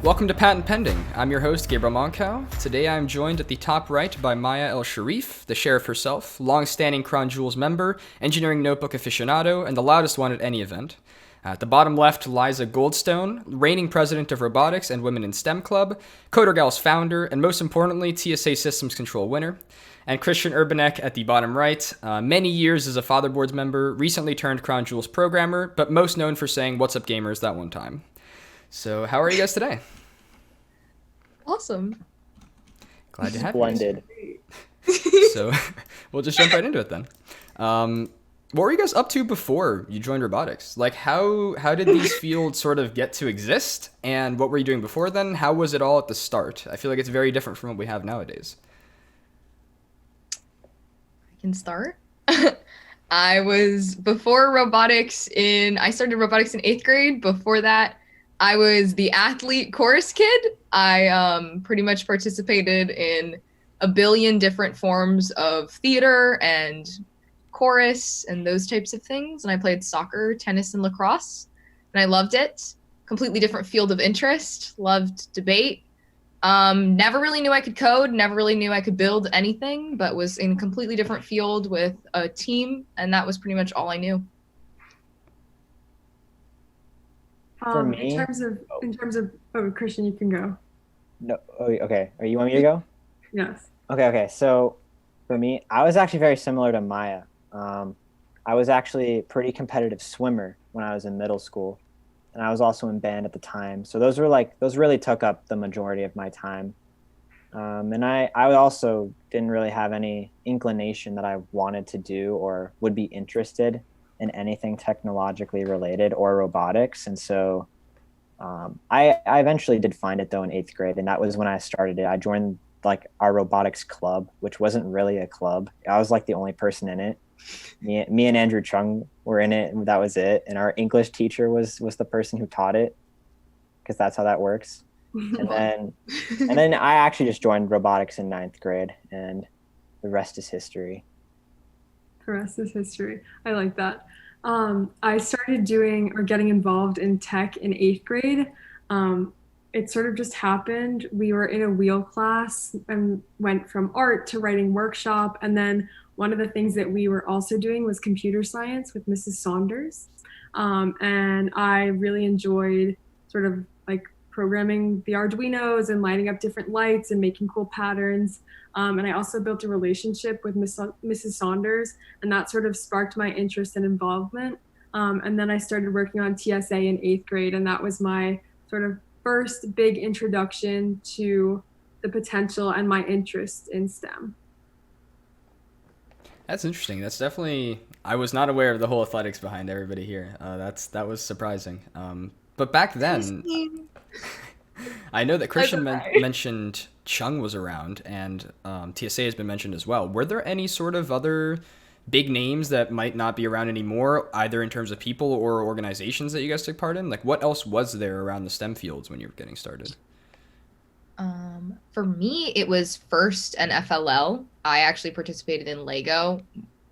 Welcome to Patent Pending. I'm your host, Gabriel Moncau. Today I'm joined at the top right by Maya El-Sharif, the sheriff herself, long-standing Crown Jewels member, engineering notebook aficionado, and the loudest one at any event. At the bottom left, Liza Goldstone, reigning president of Robotics and Women in STEM Club, Coder Gal's founder, and most importantly, TSA Systems Control winner. And Christian Urbanek at the bottom right, many years as a Fatherboards member, recently turned Crown Jewels programmer, but most known for saying "What's up, gamers?" that one time. So how are you guys today? Awesome. Glad to have Splendid. you. So we'll just jump right into it then. What were you guys up to before you joined robotics? Like how did these fields sort of get to exist? And what were you doing before then? How was it all at the start? I feel like it's very different from what we have nowadays. I can start. I started robotics in 8th grade. Before that, I was the athlete chorus kid. I pretty much participated in a billion different forms of theater and chorus and those types of things. And I played soccer, tennis, and lacrosse. And I loved it. Completely different field of interest. Loved debate. Never really knew I could code. Never really knew I could build anything, but was in a completely different field with a team. And that was pretty much all I knew. For me, in terms of, oh, Christian, you can go. No, oh, okay. Are you want me to go? Yes. Okay. So for me, I was actually very similar to Maya. I was actually a pretty competitive swimmer when I was in middle school, and I was also in band at the time. So those really took up the majority of my time. And I also didn't really have any inclination that I wanted to do or would be interested in anything technologically related or robotics. And so I eventually did find it though in 8th grade. And that was when I started it. I joined like our robotics club, which wasn't really a club. I was like the only person in it. Me and Andrew Chung were in it, and that was it. And our English teacher was the person who taught it, because that's how that works. And then I actually just joined robotics in 9th grade, and the rest is history. The rest is history. I like that. I started getting involved in tech in 8th grade. It sort of just happened. We were in a wheel class and went from art to writing workshop. And then one of the things that we were also doing was computer science with Mrs. Saunders. And I really enjoyed sort of like programming the Arduinos and lighting up different lights and making cool patterns. And I also built a relationship with Mrs. Saunders, and that sort of sparked my interest and involvement. And then I started working on TSA in 8th grade, and that was my sort of first big introduction to the potential and my interest in STEM. That's interesting. That's definitely, I was not aware of the whole athletics behind everybody here. That was surprising. But back then, I know that Christian mentioned Chung was around, and TSA has been mentioned as well. Were there any sort of other big names that might not be around anymore, either in terms of people or organizations that you guys took part in? Like, what else was there around the STEM fields when you were getting started? For me, it was first an FLL. I actually participated in Lego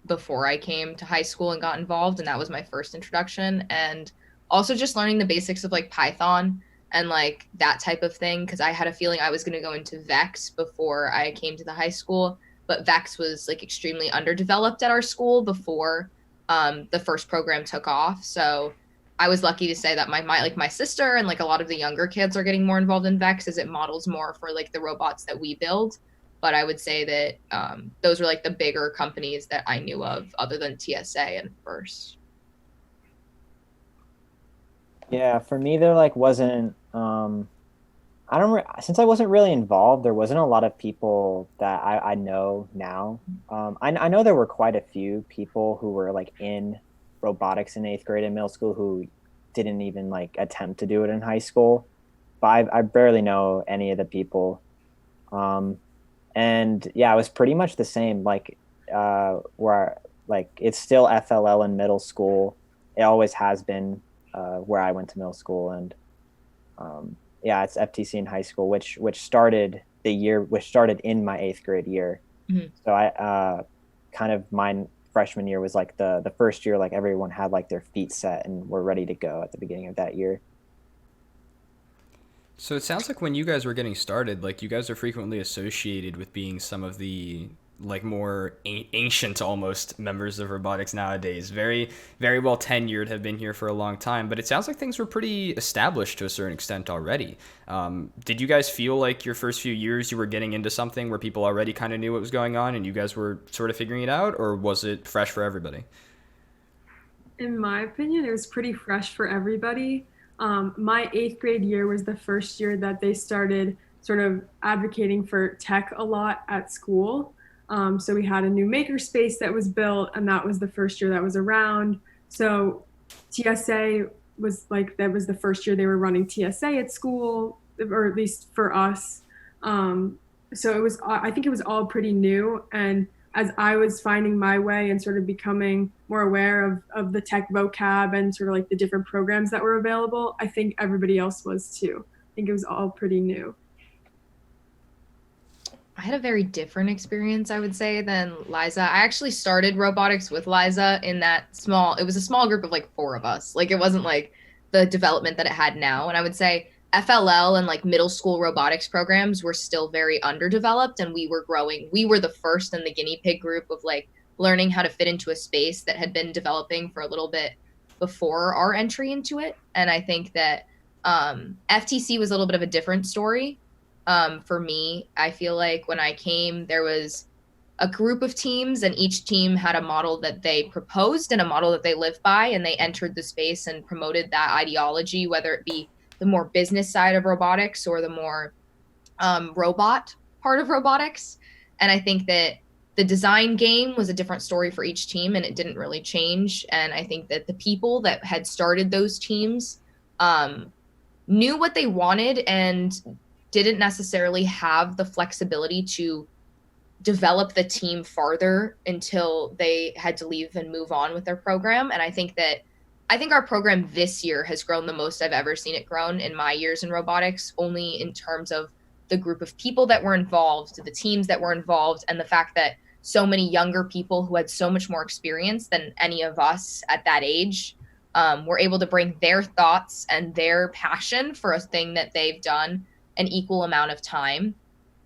before I came to high school and got involved, and that was my first introduction. And also just learning the basics of like Python and like that type of thing, because I had a feeling I was going to go into Vex before I came to the high school, but Vex was like extremely underdeveloped at our school before the first program took off. So I was lucky to say that my sister and like a lot of the younger kids are getting more involved in Vex, as it models more for like the robots that we build. But I would say that those were like the bigger companies that I knew of other than TSA and FIRST. Yeah, for me there like wasn't since I wasn't really involved, there wasn't a lot of people that I know now. I know there were quite a few people who were like in robotics in 8th grade and middle school who didn't even like attempt to do it in high school, but I barely know any of the people. And yeah, it was pretty much the same, like where like it's still FLL in middle school. It always has been where I went to middle school, and yeah, it's FTC in high school, which started in my 8th grade year. Mm-hmm. So I kind of my freshman year was like the first year like everyone had like their feet set and were ready to go at the beginning of that year. So it sounds like when you guys were getting started, like you guys are frequently associated with being some of the like more ancient almost members of robotics nowadays. Very, very well tenured, have been here for a long time. But it sounds like things were pretty established to a certain extent already. Did you guys feel like your first few years you were getting into something where people already kind of knew what was going on and you guys were sort of figuring it out, or was it fresh for everybody? In my opinion, it was pretty fresh for everybody. My eighth grade year was the first year that they started sort of advocating for tech a lot at school. So we had a new makerspace that was built, and that was the first year that was around. So TSA was like, that was the first year they were running TSA at school, or at least for us. So it was, I think it was all pretty new. And as I was finding my way and sort of becoming more aware of the tech vocab and sort of like the different programs that were available, I think everybody else was too. I think it was all pretty new. I had a very different experience, I would say, than Liza. I actually started robotics with Liza in that it was a small group of like 4 of us. Like it wasn't like the development that it had now. And I would say FLL and like middle school robotics programs were still very underdeveloped, and we were growing. We were the first in the guinea pig group of like learning how to fit into a space that had been developing for a little bit before our entry into it. And I think that FTC was a little bit of a different story. For me, I feel like when I came, there was a group of teams, and each team had a model that they proposed and a model that they lived by, and they entered the space and promoted that ideology, whether it be the more business side of robotics or the more robot part of robotics. And I think that the design game was a different story for each team, and it didn't really change. And I think that the people that had started those teams knew what they wanted and didn't necessarily have the flexibility to develop the team farther until they had to leave and move on with their program. And I think our program this year has grown the most I've ever seen it grown in my years in robotics, only in terms of the group of people that were involved, the teams that were involved, and the fact that so many younger people who had so much more experience than any of us at that age were able to bring their thoughts and their passion for a thing that they've done an equal amount of time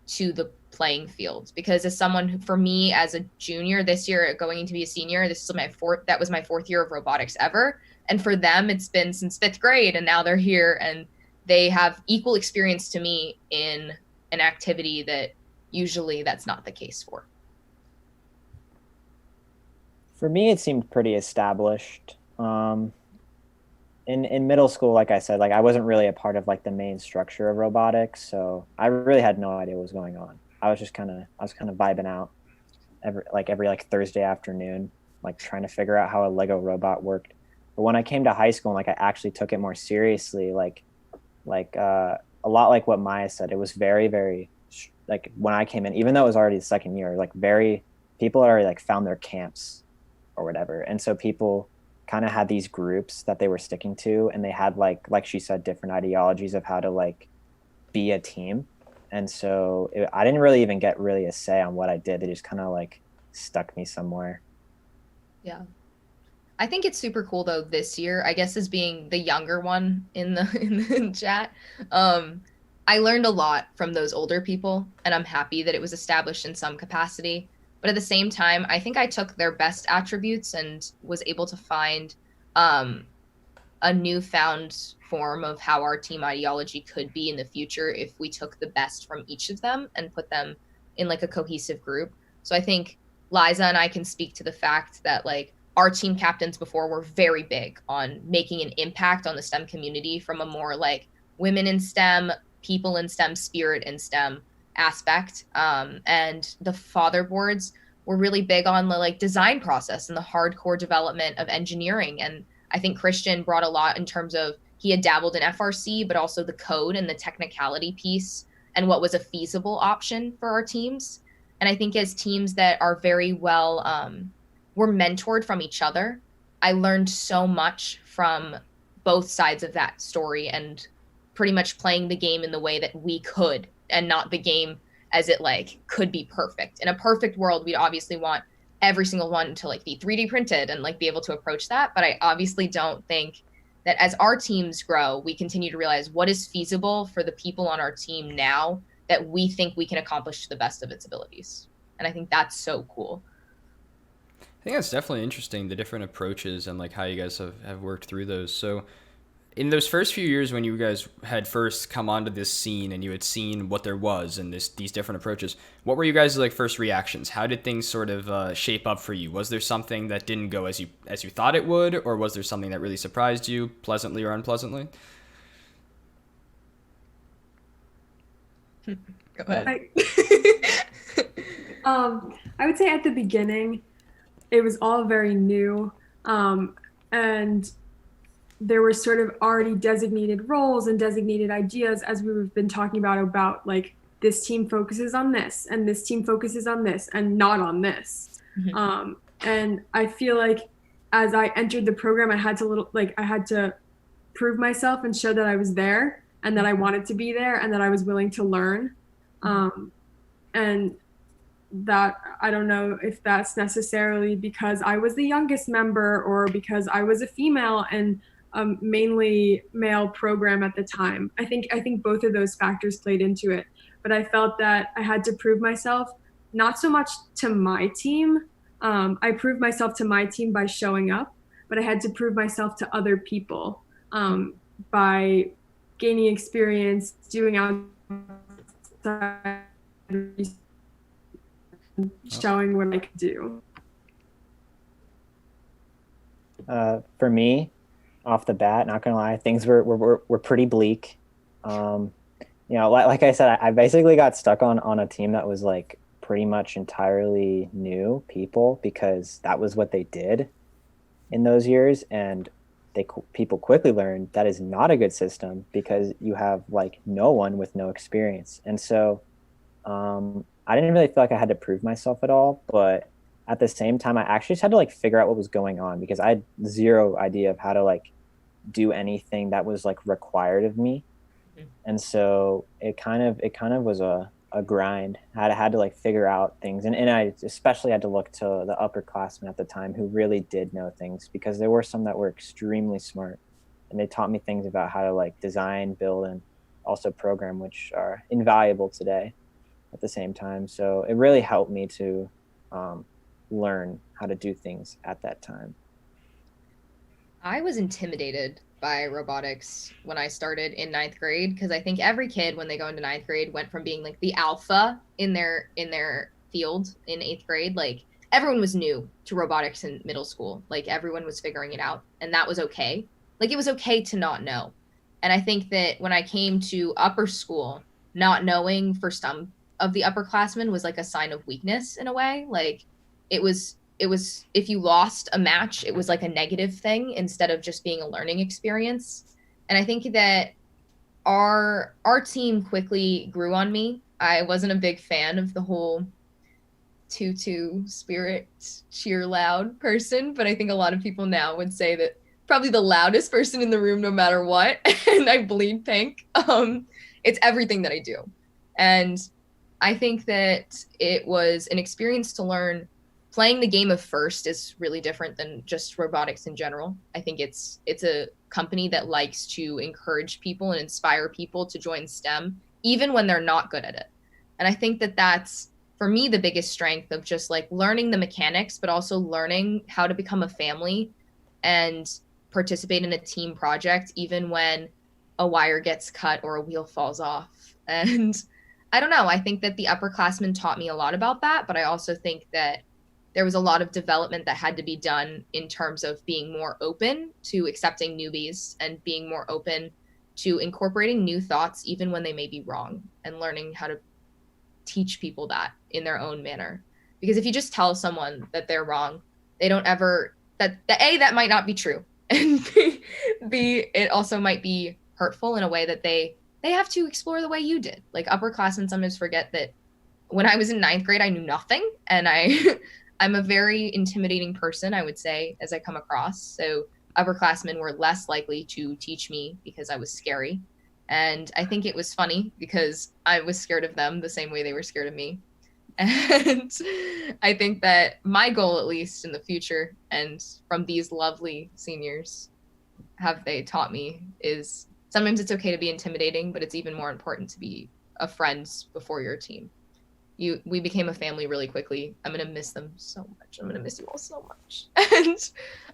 to the playing field. Because as someone who, for me as a junior this year going into be a senior, that was my 4th year of robotics ever. And for them, it's been since 5th grade, and now they're here and they have equal experience to me in an activity that usually that's not the case for. For me, it seemed pretty established. In middle school, like I said, like I wasn't really a part of like the main structure of robotics, so I really had no idea what was going on. I was kind of vibing out every Thursday afternoon, like trying to figure out how a Lego robot worked. But when I came to high school and like I actually took it more seriously, like a lot like what Maya said, it was very, very like when I came in, even though it was already the 2nd year, like people had already like found their camps or whatever, and so people kind of had these groups that they were sticking to, and they had like she said, different ideologies of how to like be a team. And so I didn't really even get really a say on what I did. They just kind of like stuck me somewhere. Yeah. I think it's super cool though this year, I guess as being the younger one in the chat. I learned a lot from those older people, and I'm happy that it was established in some capacity. But at the same time, I think I took their best attributes and was able to find a newfound form of how our team ideology could be in the future if we took the best from each of them and put them in like a cohesive group. So I think Liza and I can speak to the fact that like our team captains before were very big on making an impact on the STEM community from a more like women in STEM, people in STEM, spirit in STEM aspect. And the father boards were really big on the like design process and the hardcore development of engineering. And I think Christian brought a lot in terms of he had dabbled in FRC, but also the code and the technicality piece and what was a feasible option for our teams. And I think as teams that are very well, were mentored from each other, I learned so much from both sides of that story and pretty much playing the game in the way that we could, and not the game as it like could be perfect. In a perfect world, we'd obviously want every single one to like be 3D printed and like be able to approach that. But I obviously don't think that as our teams grow, we continue to realize what is feasible for the people on our team now that we think we can accomplish to the best of its abilities. And I think that's so cool. I think that's definitely interesting, the different approaches and like how you guys have worked through those. So in those first few years when you guys had first come onto this scene and you had seen what there was and these different approaches, what were you guys' like first reactions? How did things sort of shape up for you? Was there something that didn't go as you thought it would, or was there something that really surprised you, pleasantly or unpleasantly? Go ahead. I would say at the beginning, it was all very new, and there were sort of already designated roles and designated ideas, as we've been talking about like this team focuses on this and this team focuses on this and not on this. Mm-hmm. And I feel like as I entered the program, I had to prove myself and show that I was there and that I wanted to be there and that I was willing to learn. And that, I don't know if that's necessarily because I was the youngest member or because I was a female and mainly male program at the time. I think both of those factors played into it, but I felt that I had to prove myself, not so much to my team. I proved myself to my team by showing up, but I had to prove myself to other people by gaining experience, doing outside research, showing what I could do. For me, off the bat, not gonna lie, things were pretty bleak. Like I said, I basically got stuck on a team that was like pretty much entirely new people because that was what they did in those years, and people quickly learned that is not a good system because you have like no one with no experience. And so I didn't really feel like I had to prove myself at all, but at the same time, I actually just had to like figure out what was going on because I had zero idea of how to like do anything that was like required of me. Mm-hmm. And so it kind of was a grind. I had to like figure out things. And I especially had to look to the upperclassmen at the time who really did know things, because there were some that were extremely smart and they taught me things about how to like design, build, and also program, which are invaluable today at the same time. So it really helped me to learn how to do things at that time. I was intimidated by robotics when I started in 9th grade, because I think every kid when they go into 9th grade went from being like the alpha in their field in 8th grade. Like everyone was new to robotics in middle school. Like everyone was figuring it out, and that was okay. Like it was okay to not know. And I think that when I came to upper school, not knowing for some of the upperclassmen was like a sign of weakness in a way. Like it was if you lost a match, it was like a negative thing instead of just being a learning experience. And I think that our team quickly grew on me. I wasn't a big fan of the whole tutu spirit cheer loud person, but I think a lot of people now would say that probably the loudest person in the room no matter what. And I bleed pink. It's everything that I do. And I think that it was an experience to learn. Playing the game of FIRST is really different than just robotics in general. I think it's a company that likes to encourage people and inspire people to join STEM, even when they're not good at it. And I think that that's, for me, the biggest strength of just like learning the mechanics, but also learning how to become a family and participate in a team project, even when a wire gets cut or a wheel falls off. And I don't know, I think that the upperclassmen taught me a lot about that, but I also think that there was a lot of development that had to be done in terms of being more open to accepting newbies and being more open to incorporating new thoughts, even when they may be wrong, and learning how to teach people that in their own manner. Because if you just tell someone that they're wrong, they don't ever, that might not be true. And B, it also might be hurtful in a way that they have to explore the way you did. Like upperclassmen sometimes forget that when I was in 9th grade, I knew nothing. And I'm a very intimidating person, I would say, as I come across. So upperclassmen were less likely to teach me because I was scary. And I think it was funny because I was scared of them the same way they were scared of me. And I think that my goal, at least in the future, and from these lovely seniors, have they taught me is sometimes it's okay to be intimidating, but it's even more important to be a friend before you're a team. We became a family really quickly. I'm gonna miss them so much. I'm gonna miss you all so much. And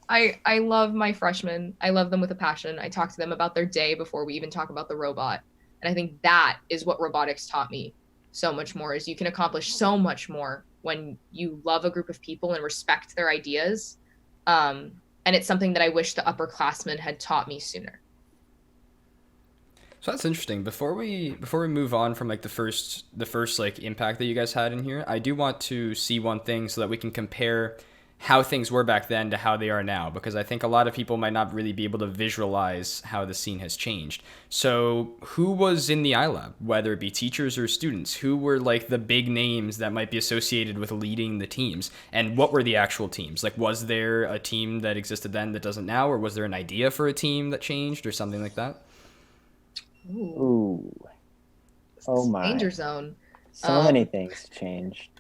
I love my freshmen. I love them with a passion. I talk to them about their day before we even talk about the robot. And I think that is what robotics taught me so much more, is you can accomplish so much more when you love a group of people and respect their ideas. And it's something that I wish the upperclassmen had taught me sooner. So that's interesting. Before we move on from like the first like impact that you guys had in here, I do want to see one thing so that we can compare how things were back then to how they are now, because I think a lot of people might not really be able to visualize how the scene has changed. So who was in the iLab, whether it be teachers or students? Who were like the big names that might be associated with leading the teams? And what were the actual teams? Like, was there a team that existed then that doesn't now, or was there an idea for a team that changed or something like that? Ooh. Oh my. Danger zone. So many things changed.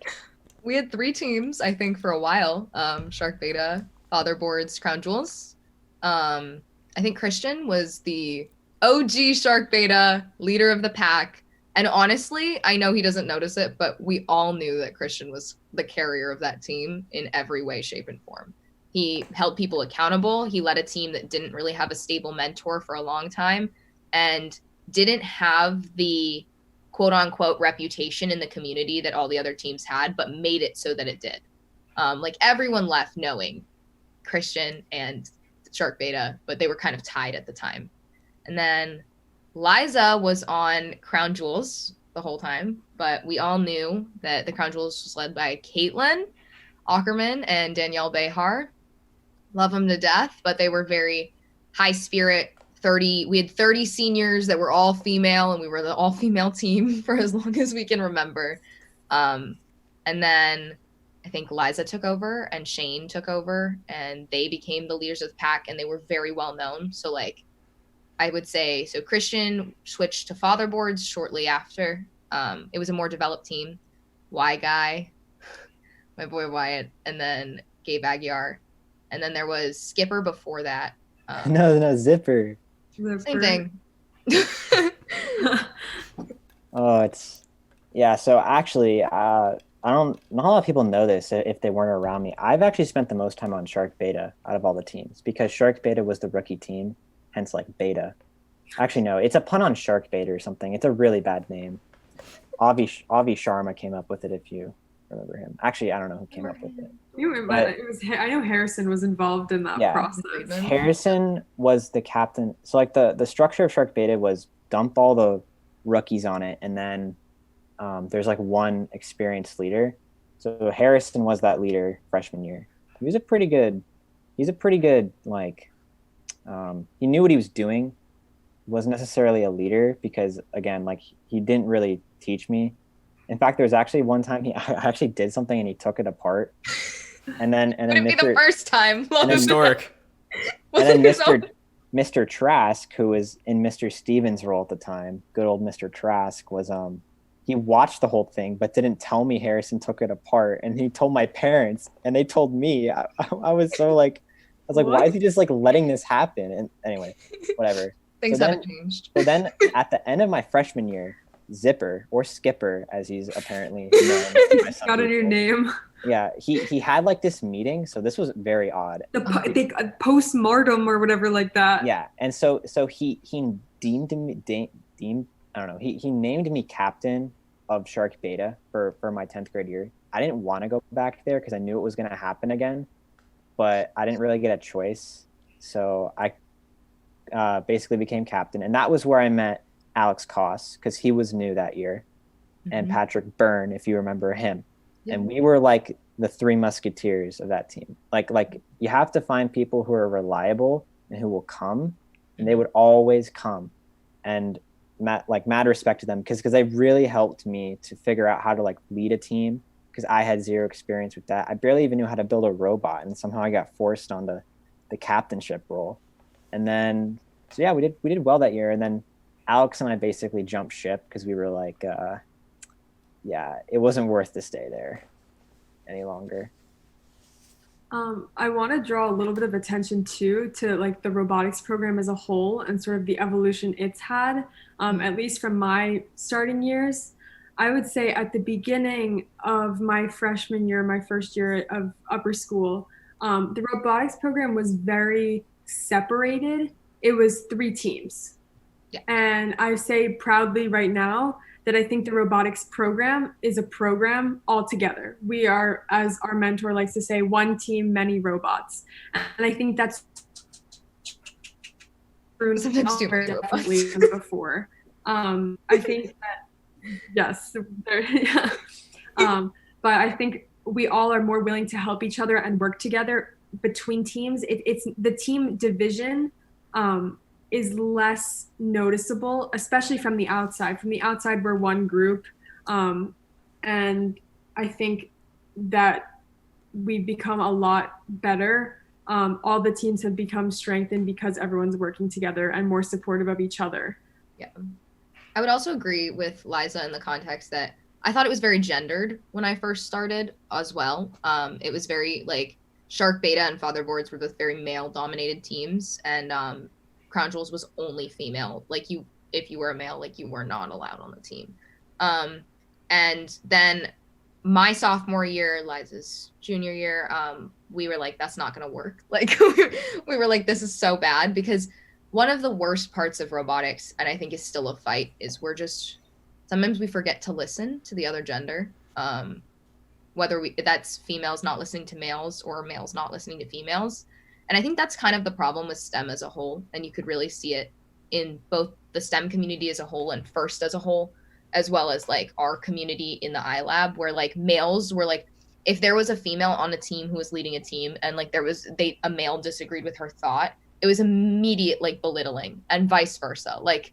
We had 3 teams, I think, for a while. Shark Beta, Fatherboards, Crown Jewels. I think Christian was the OG Shark Beta, leader of the pack. And honestly, I know he doesn't notice it, but we all knew that Christian was the carrier of that team in every way, shape, and form. He held people accountable. He led a team that didn't really have a stable mentor for a long time and didn't have the quote unquote reputation in the community that all the other teams had, but made it so that it did. Like everyone left knowing Christian and Shark Beta, but they were kind of tied at the time. And then Liza was on Crown Jewels the whole time, but we all knew that the Crown Jewels was led by Caitlin Ackerman and Danielle Behar. Love them to death, but they were very high spirit. We had 30 seniors that were all female, and we were the all-female team for as long as we can remember. And then I think Liza took over and Shane took over, and they became the leaders of the pack, and they were very well known. So like I would say, so Christian switched to Fatherboards shortly after. It was a more developed team. Y Guy, my boy Wyatt, and then Gabe Aguiar. And then there was Skipper before that. No, Zipper. Same thing. So actually, not a lot of people know this if they weren't around me. I've actually spent the most time on Shark Beta out of all the teams because Shark Beta was the rookie team, hence like Beta. Actually, no, it's a pun on Shark Beta or something. It's a really bad name. Avi Sharma came up with it, if you remember him. Actually, I don't know who came up with it. I know Harrison was involved in that process. Harrison was the captain. So like the structure of Shark Beta was dump all the rookies on it, and then there's like one experienced leader. So Harrison was that leader freshman year. He's a pretty good like he knew what he was doing. He wasn't necessarily a leader because again, like he didn't really teach me. In fact, there was actually one time I actually did something and he took it apart. And then Wouldn't be the first time. Historic. And then Mr. Trask, who was in Mr. Stevens' role at the time, good old Mr. Trask, was he watched the whole thing but didn't tell me Harrison took it apart, and he told my parents and they told me. I was so like, I was like, why is he just like letting this happen? And anyway, whatever. Things haven't changed. So then at the end of my freshman year, Zipper, or Skipper as he's apparently known by some got a new name. Yeah, he had like this meeting, so this was very odd. The post-mortem or whatever like that. Yeah, and so he deemed me I don't know, he named me captain of Shark Beta for my 10th grade year. I didn't want to go back there because I knew it was going to happen again, but I didn't really get a choice, so I basically became captain, and that was where I met Alex Koss, because he was new that year, and Patrick Byrne, if you remember him. And we were like the 3 musketeers of that team. Like you have to find people who are reliable and who will come, and they would always come. And mad respect to them because they really helped me to figure out how to like lead a team, because I had zero experience with that. I barely even knew how to build a robot, and somehow I got forced on the captainship role. And then so yeah, we did well that year, and then Alex and I basically jumped ship because we were like, it wasn't worth to stay there any longer. I want to draw a little bit of attention too to like the robotics program as a whole and sort of the evolution it's had, at least from my starting years. I would say at the beginning of my freshman year, my first year of upper school, the robotics program was very separated. It was 3 teams. Yeah. And I say proudly right now that I think the robotics program is a program altogether. We are, as our mentor likes to say, one team, many robots. And I think that's true Sometimes too many definitely robots. before. I think that, yes, yeah. But I think we all are more willing to help each other and work together between teams. It's the team division is less noticeable, especially from the outside. From the outside, we're one group. And I think that we've become a lot better. All the teams have become strengthened because everyone's working together and more supportive of each other. Yeah. I would also agree with Liza in the context that I thought it was very gendered when I first started as well. It was very like Shark Beta and Fatherboards were both very male dominated teams, and Crown Jewels was only female. Like if you were a male, like you were not allowed on the team. And then my sophomore year, Liza's junior year, we were like, that's not going to work. Like we were like, this is so bad, because one of the worst parts of robotics, and I think is still a fight, is sometimes we forget to listen to the other gender. Whether that's females not listening to males or males not listening to females. And I think that's kind of the problem with STEM as a whole. And you could really see it in both the STEM community as a whole and FIRST as a whole, as well as like our community in the iLab, where like males were like, if there was a female on a team who was leading a team and like a male disagreed with her thought, it was immediate like belittling, and vice versa. Like,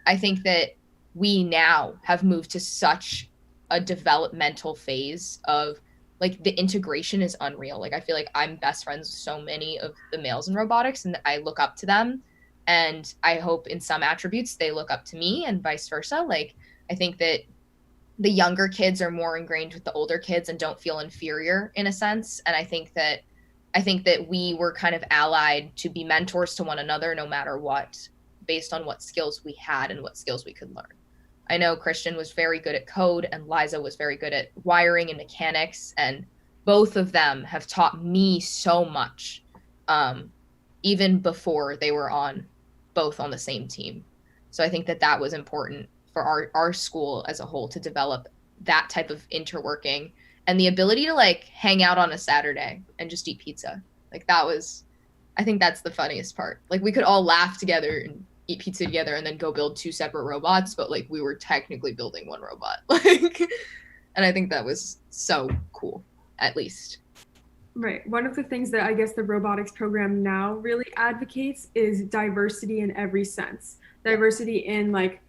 I think that we now have moved to such a developmental phase of like the integration is unreal. Like I feel like I'm best friends with so many of the males in robotics, and I look up to them, and I hope in some attributes they look up to me, and vice versa. Like I think that the younger kids are more ingrained with the older kids and don't feel inferior in a sense. And I think that we were kind of allied to be mentors to one another no matter what, based on what skills we had and what skills we could learn. I know Christian was very good at code and Liza was very good at wiring and mechanics, and both of them have taught me so much, even before they were both on the same team. So I think that was important for our school as a whole, to develop that type of interworking and the ability to like hang out on a Saturday and just eat pizza. Like I think that's the funniest part. Like we could all laugh together and eat pizza together and then go build 2 separate robots, but like we were technically building one robot. Like, and I think that was so cool, at least. Right. One of the things that I guess the robotics program now really advocates is diversity in every sense. Diversity in like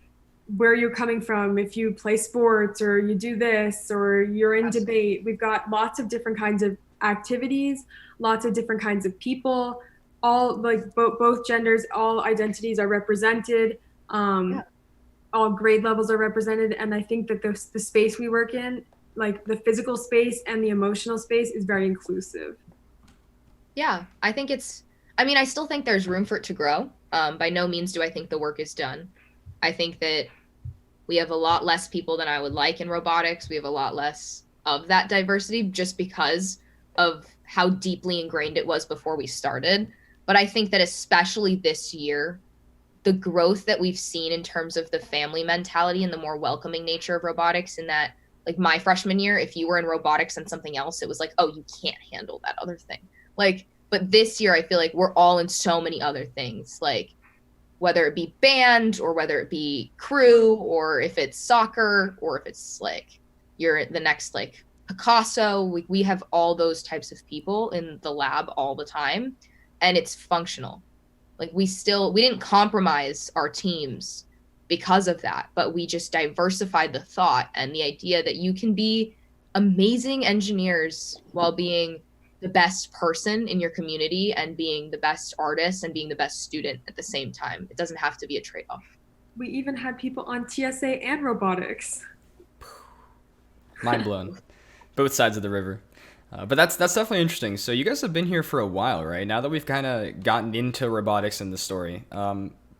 where you're coming from, if you play sports or you do this or you're in debate. We've got lots of different kinds of activities, lots of different kinds of people. All like both genders, all identities are represented. All grade levels are represented, and I think that the space we work in, like the physical space and the emotional space, is very inclusive. Yeah, I think I still think there's room for it to grow. By no means do I think the work is done. I think that we have a lot less people than I would like in robotics. We have a lot less of that diversity just because of how deeply ingrained it was before we started. But I think that especially this year, the growth that we've seen in terms of the family mentality and the more welcoming nature of robotics, in that like my freshman year, if you were in robotics and something else, it was like, oh, you can't handle that other thing. Like, but this year I feel like we're all in so many other things, like whether it be band or whether it be crew or if it's soccer or if it's like you're the next like Picasso. We have all those types of people in the lab all the time, and it's functional. Like we didn't compromise our teams because of that, but we just diversified the thought and the idea that you can be amazing engineers while being the best person in your community and being the best artist and being the best student at the same time. It doesn't have to be a trade-off. We even had people on TSA and robotics. Mind blown. Both sides of the river. But that's definitely interesting. So you guys have been here for a while, right? Now that we've kind of gotten into robotics in the story,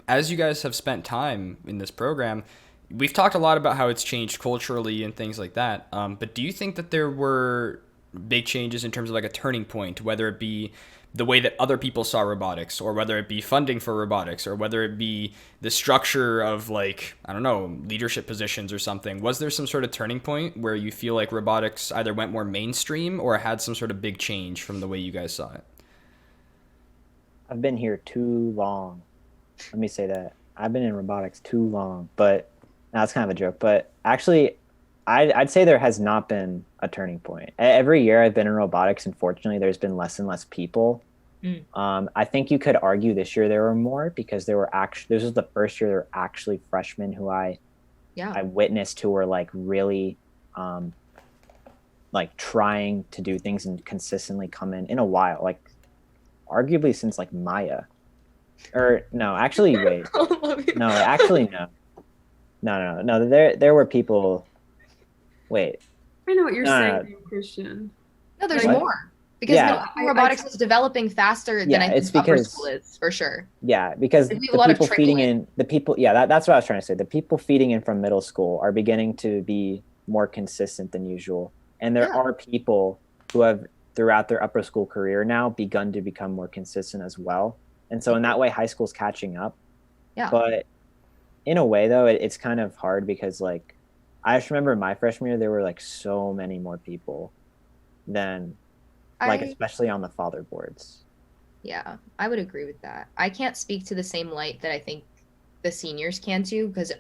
as you guys have spent time in this program, we've talked a lot about how it's changed culturally and things like that. But do you think that there were big changes in terms of like a turning point, whether it be the way that other people saw robotics, or whether it be funding for robotics, or whether it be the structure of, like, I don't know, leadership positions or something? Was there some sort of turning point where you feel like robotics either went more mainstream or had some sort of big change from the way you guys saw it? I've been here too long. Let me say that. I've been in robotics too long, but now it's kind of a joke. But actually, I'd say there has not been a turning point. Every year I've been in robotics, unfortunately, there's been less and less people. I think you could argue this year there were more because there were actually, this was the first year there were actually freshmen who I witnessed who were like really like trying to do things and consistently come in a while, like arguably since like Maya. Or no, actually wait. No, actually no. No. There were people. Wait. I know what you're saying, Christian. No, there's What? more. Because robotics is developing faster than I think upper school is, for sure. Yeah, because There's the a lot of people feeding trickling. in, the people, yeah, that's what I was trying to say. The people feeding in from middle school are beginning to be more consistent than usual. And there are people who have, throughout their upper school career now, begun to become more consistent as well. And so in that way, high school's catching up. Yeah. But in a way, though, it's kind of hard because, like, I just remember my freshman year, there were, like, so many more people than, like, especially on the father boards. Yeah, I would agree with that. I can't speak to the same light that I think the seniors can too, because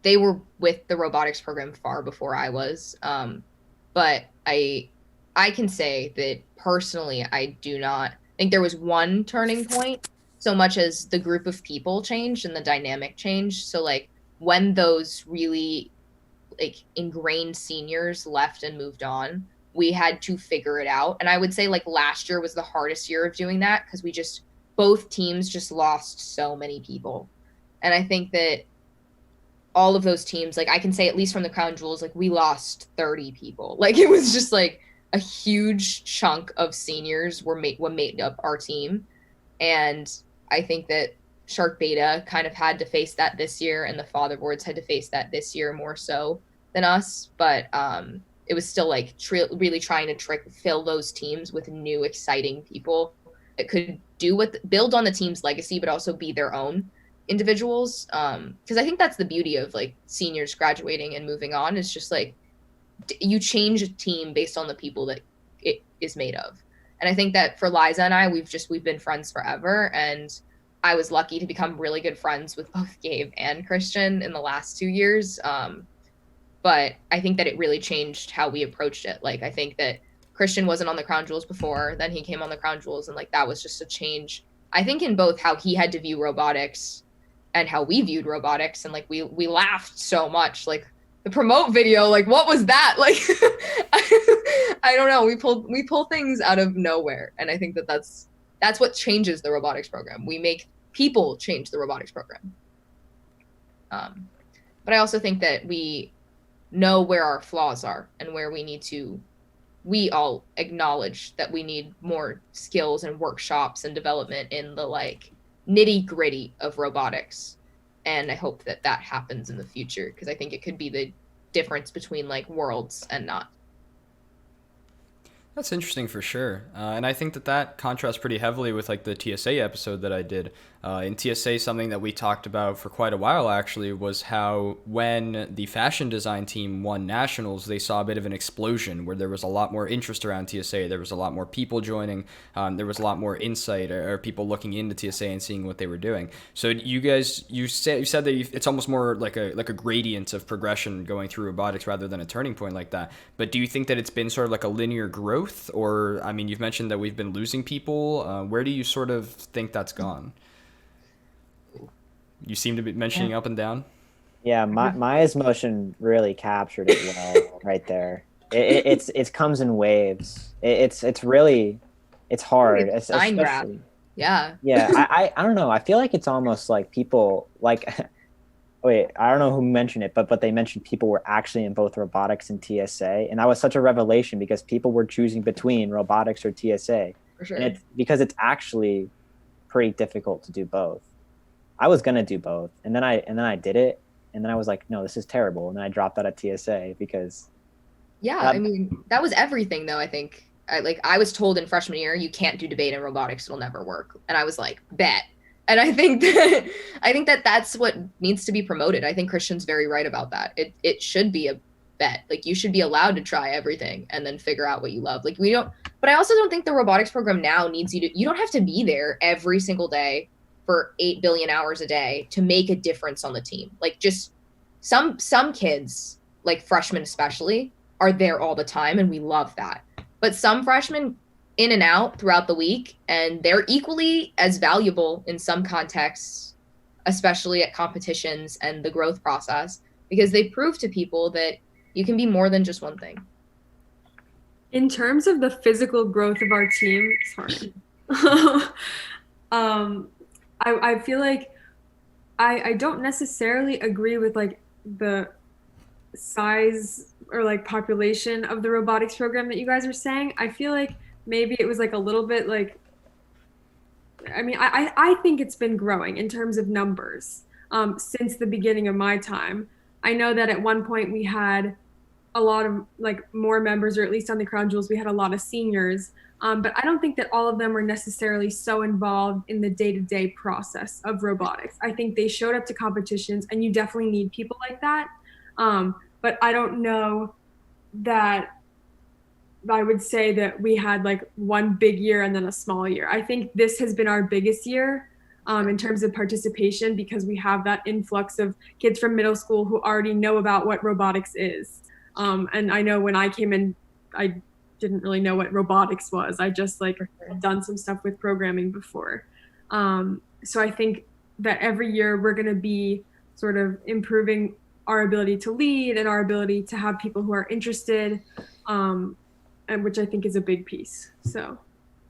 they were with the robotics program far before I was. But I can say that personally, I do not think there was one turning point so much as the group of people changed and the dynamic changed. So like when those really like ingrained seniors left and moved on, we had to figure it out. And I would say like last year was the hardest year of doing that because both teams just lost so many people. And I think that all of those teams, like I can say at least from the Crown Jewels, like we lost 30 people. Like it was just like a huge chunk of seniors what made up our team. And I think that Shark Beta kind of had to face that this year, and the father boards had to face that this year more so than us. But it was still like really trying to fill those teams with new, exciting people that could build on the team's legacy, but also be their own individuals. Because I think that's the beauty of like seniors graduating and moving on. Is just like you change a team based on the people that it is made of. And I think that for Liza and I, we've been friends forever. And I was lucky to become really good friends with both Gabe and Christian in the last 2 years. But I think that it really changed how we approached it. Like, I think that Christian wasn't on the Crown Jewels before, then he came on the Crown Jewels, and like that was just a change, I think, in both how he had to view robotics and how we viewed robotics. And like we laughed so much. Like the promote video, like what was that? Like I don't know. We pull things out of nowhere. And I think that that's what changes the robotics program. We make people change the robotics program. But I also think that we know where our flaws are and where we all acknowledge that we need more skills and workshops and development in the like nitty gritty of robotics. And I hope that happens in the future, because I think it could be the difference between like worlds and not. That's interesting for sure. And I think that contrasts pretty heavily with like the TSA episode that I did. In TSA, something that we talked about for quite a while actually was how when the fashion design team won nationals, they saw a bit of an explosion where there was a lot more interest around TSA. There was a lot more people joining. There was a lot more insight or people looking into TSA and seeing what they were doing. So you guys, you said that it's almost more like a gradient of progression going through robotics rather than a turning point like that. But do you think that it's been sort of like a linear growth? Or, I mean, you've mentioned that we've been losing people. Where do you sort of think that's gone? You seem to be mentioning up and down. Yeah, Maya's motion really captured it well right there. It comes in waves. It's really hard. It's sign grab. Yeah. Yeah, I don't know. I feel like it's almost like people like wait, I don't know who mentioned it, but they mentioned people were actually in both robotics and TSA, and that was such a revelation because people were choosing between robotics or TSA, For sure. and it's because it's actually pretty difficult to do both. I was gonna do both, and then I did it, and then I was like, no, this is terrible, and then I dropped out of TSA because Yeah, I mean, that was everything though, I think. I was told in freshman year, you can't do debate in robotics, it'll never work. And I was like, bet. And I think that that's what needs to be promoted. I think Christian's very right about that. It should be a bet. Like you should be allowed to try everything and then figure out what you love. Like we don't, but I also don't think the robotics program now needs you don't have to be there every single day for 8 billion hours a day to make a difference on the team. Like just some kids, like freshmen especially, are there all the time and we love that. But some freshmen in and out throughout the week, and they're equally as valuable in some contexts, especially at competitions and the growth process, because they prove to people that you can be more than just one thing. In terms of the physical growth of our team, sorry. I feel like I don't necessarily agree with like the size or like population of the robotics program that you guys are saying. I feel like maybe it was like a little bit like, I mean, I think it's been growing in terms of numbers since the beginning of my time. I know that at one point we had a lot of like more members, or at least on the Crown Jewels, we had a lot of seniors. But I don't think that all of them were necessarily so involved in the day-to-day process of robotics. I think they showed up to competitions, and you definitely need people like that. But I don't know that I would say that we had like one big year and then a small year. I think this has been our biggest year in terms of participation, because we have that influx of kids from middle school who already know about what robotics is. And I know when I came in, I didn't really know what robotics was. I just like done some stuff with programming before. So I think that every year we're going to be sort of improving our ability to lead and our ability to have people who are interested, and which I think is a big piece. So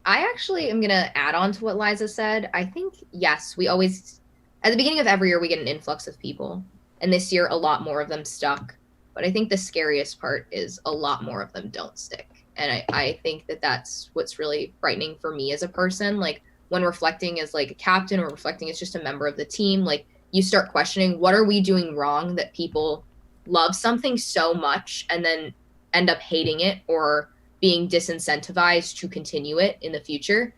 I actually am going to add on to what Liza said. I think, yes, we always, at the beginning of every year, we get an influx of people. And this year, a lot more of them stuck. But I think the scariest part is a lot more of them don't stick. And I think that that's what's really frightening for me as a person. Like when reflecting as like a captain or reflecting as just a member of the team, like you start questioning, what are we doing wrong that people love something so much and then end up hating it or being disincentivized to continue it in the future?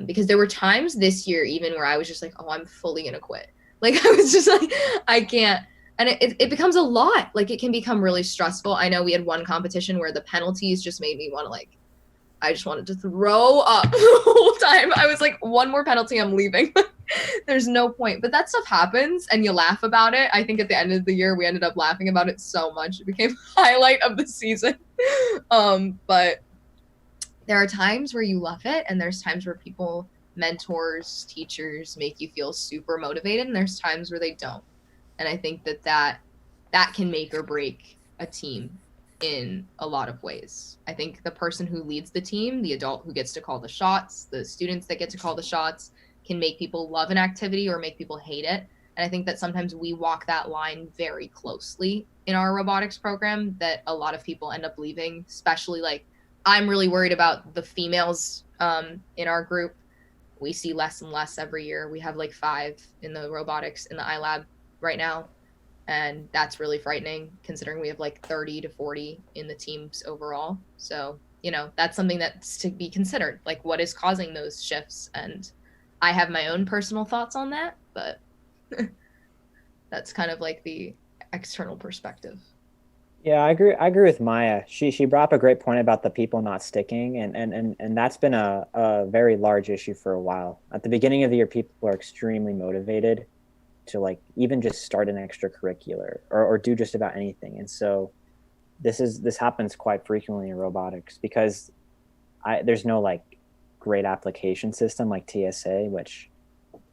Because there were times this year even where I was just like, oh, I'm fully going to quit. Like I was just like, I can't. And it becomes a lot. Like it can become really stressful. I know we had one competition where the penalties just made me want to like, I just wanted to throw up the whole time. I was like, one more penalty, I'm leaving. There's no point. But that stuff happens and you laugh about it. I think at the end of the year, we ended up laughing about it so much. It became highlight of the season. But there are times where you love it. And there's times where people, mentors, teachers make you feel super motivated. And there's times where they don't. And I think that can make or break a team in a lot of ways. I think the person who leads the team, the adult who gets to call the shots, the students that get to call the shots, can make people love an activity or make people hate it. And I think that sometimes we walk that line very closely in our robotics program that a lot of people end up leaving, especially like I'm really worried about the females in our group. We see less and less every year. We have like 5 in the robotics in the iLab right now, and that's really frightening considering we have like 30 to 40 in the teams overall. So that's something that's to be considered, like what is causing those shifts. And I have my own personal thoughts on that, but that's kind of like the external perspective. Yeah, I agree with Maya. She brought up a great point about the people not sticking, and that's been a very large issue for a while. At the beginning of the year, people are extremely motivated to like even just start an extracurricular or do just about anything. And so this happens quite frequently in robotics because there's no like great application system like TSA, which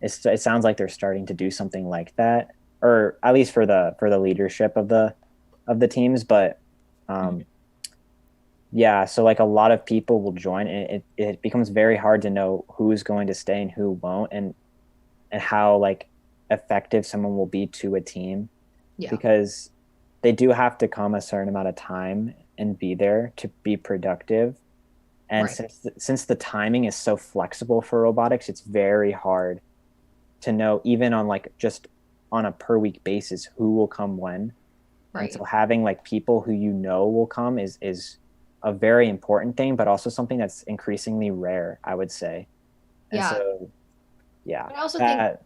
it sounds like they're starting to do something like that, or at least for the leadership of the teams. But yeah, so like a lot of people will join, and it becomes very hard to know who's going to stay and who won't, and how like effective someone will be to a team, Yeah. because they do have to come a certain amount of time and be there to be productive. And Right. since the timing is so flexible for robotics, it's very hard to know, even on like just on a per week basis, who will come when. And Right. so having like people who you know will come is a very important thing, but also something that's increasingly rare, I would say. And Yeah. so, yeah, But I also think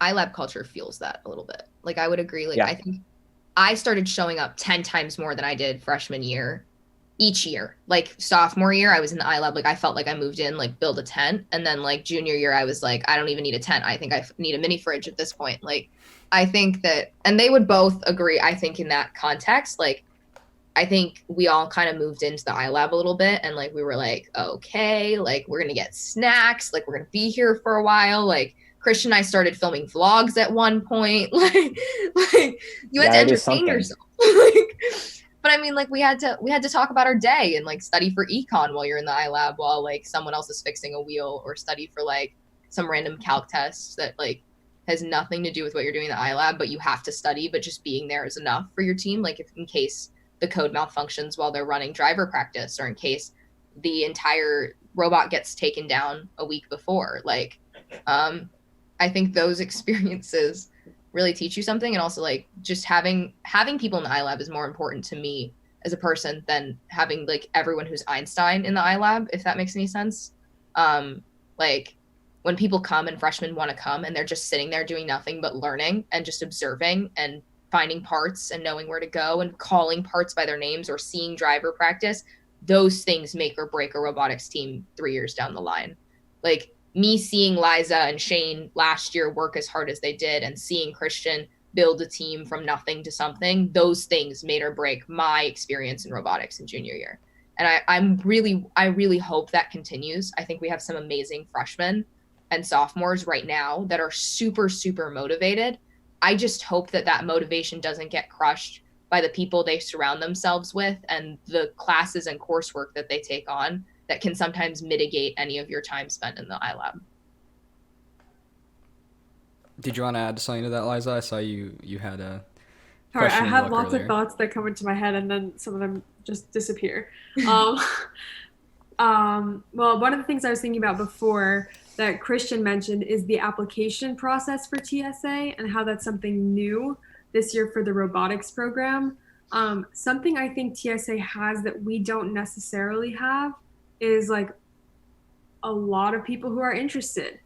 iLab culture fuels that a little bit. Like, I would agree. Like, Yeah. I think I started showing up 10 times more than I did freshman year each year. Like, sophomore year, I was in the iLab. Like, I felt like I moved in, like, build a tent. And then, like, junior year, I was like, I don't even need a tent. I think I need a mini fridge at this point. Like, I think that, and they would both agree, I think, in that context. Like, I think we all kind of moved into the iLab a little bit, and like we were like, okay, like we're gonna get snacks, like we're gonna be here for a while. Like Christian and I started filming vlogs at one point. Like you had to entertain yourself. Like, but I mean, like we had to talk about our day and like study for econ while you're in the iLab while like someone else is fixing a wheel, or study for like some random calc test that like has nothing to do with what you're doing in the iLab, but you have to study. But just being there is enough for your team, like if in case the code malfunctions while they're running driver practice, or in case the entire robot gets taken down a week before. Like, I think those experiences really teach you something. And also like just having people in the iLab is more important to me as a person than having like everyone who's Einstein in the iLab, if that makes any sense. Like when people come and freshmen want to come and they're just sitting there doing nothing but learning and just observing and finding parts and knowing where to go and calling parts by their names or seeing driver practice, those things make or break a robotics team 3 years down the line. Like me seeing Liza and Shane last year work as hard as they did and seeing Christian build a team from nothing to something, those things made or break my experience in robotics in junior year. And I really hope that continues. I think we have some amazing freshmen and sophomores right now that are super, super motivated. I just hope that motivation doesn't get crushed by the people they surround themselves with and the classes and coursework that they take on that can sometimes mitigate any of your time spent in the iLab. Did you want to add something to that, Liza? I saw you had a Sorry, I questioning have look lots earlier. of thoughts that come into my head, and then some of them just disappear. Well, one of the things I was thinking about before that Christian mentioned is the application process for TSA and how that's something new this year for the robotics program. Something I think TSA has that we don't necessarily have is like a lot of people who are interested.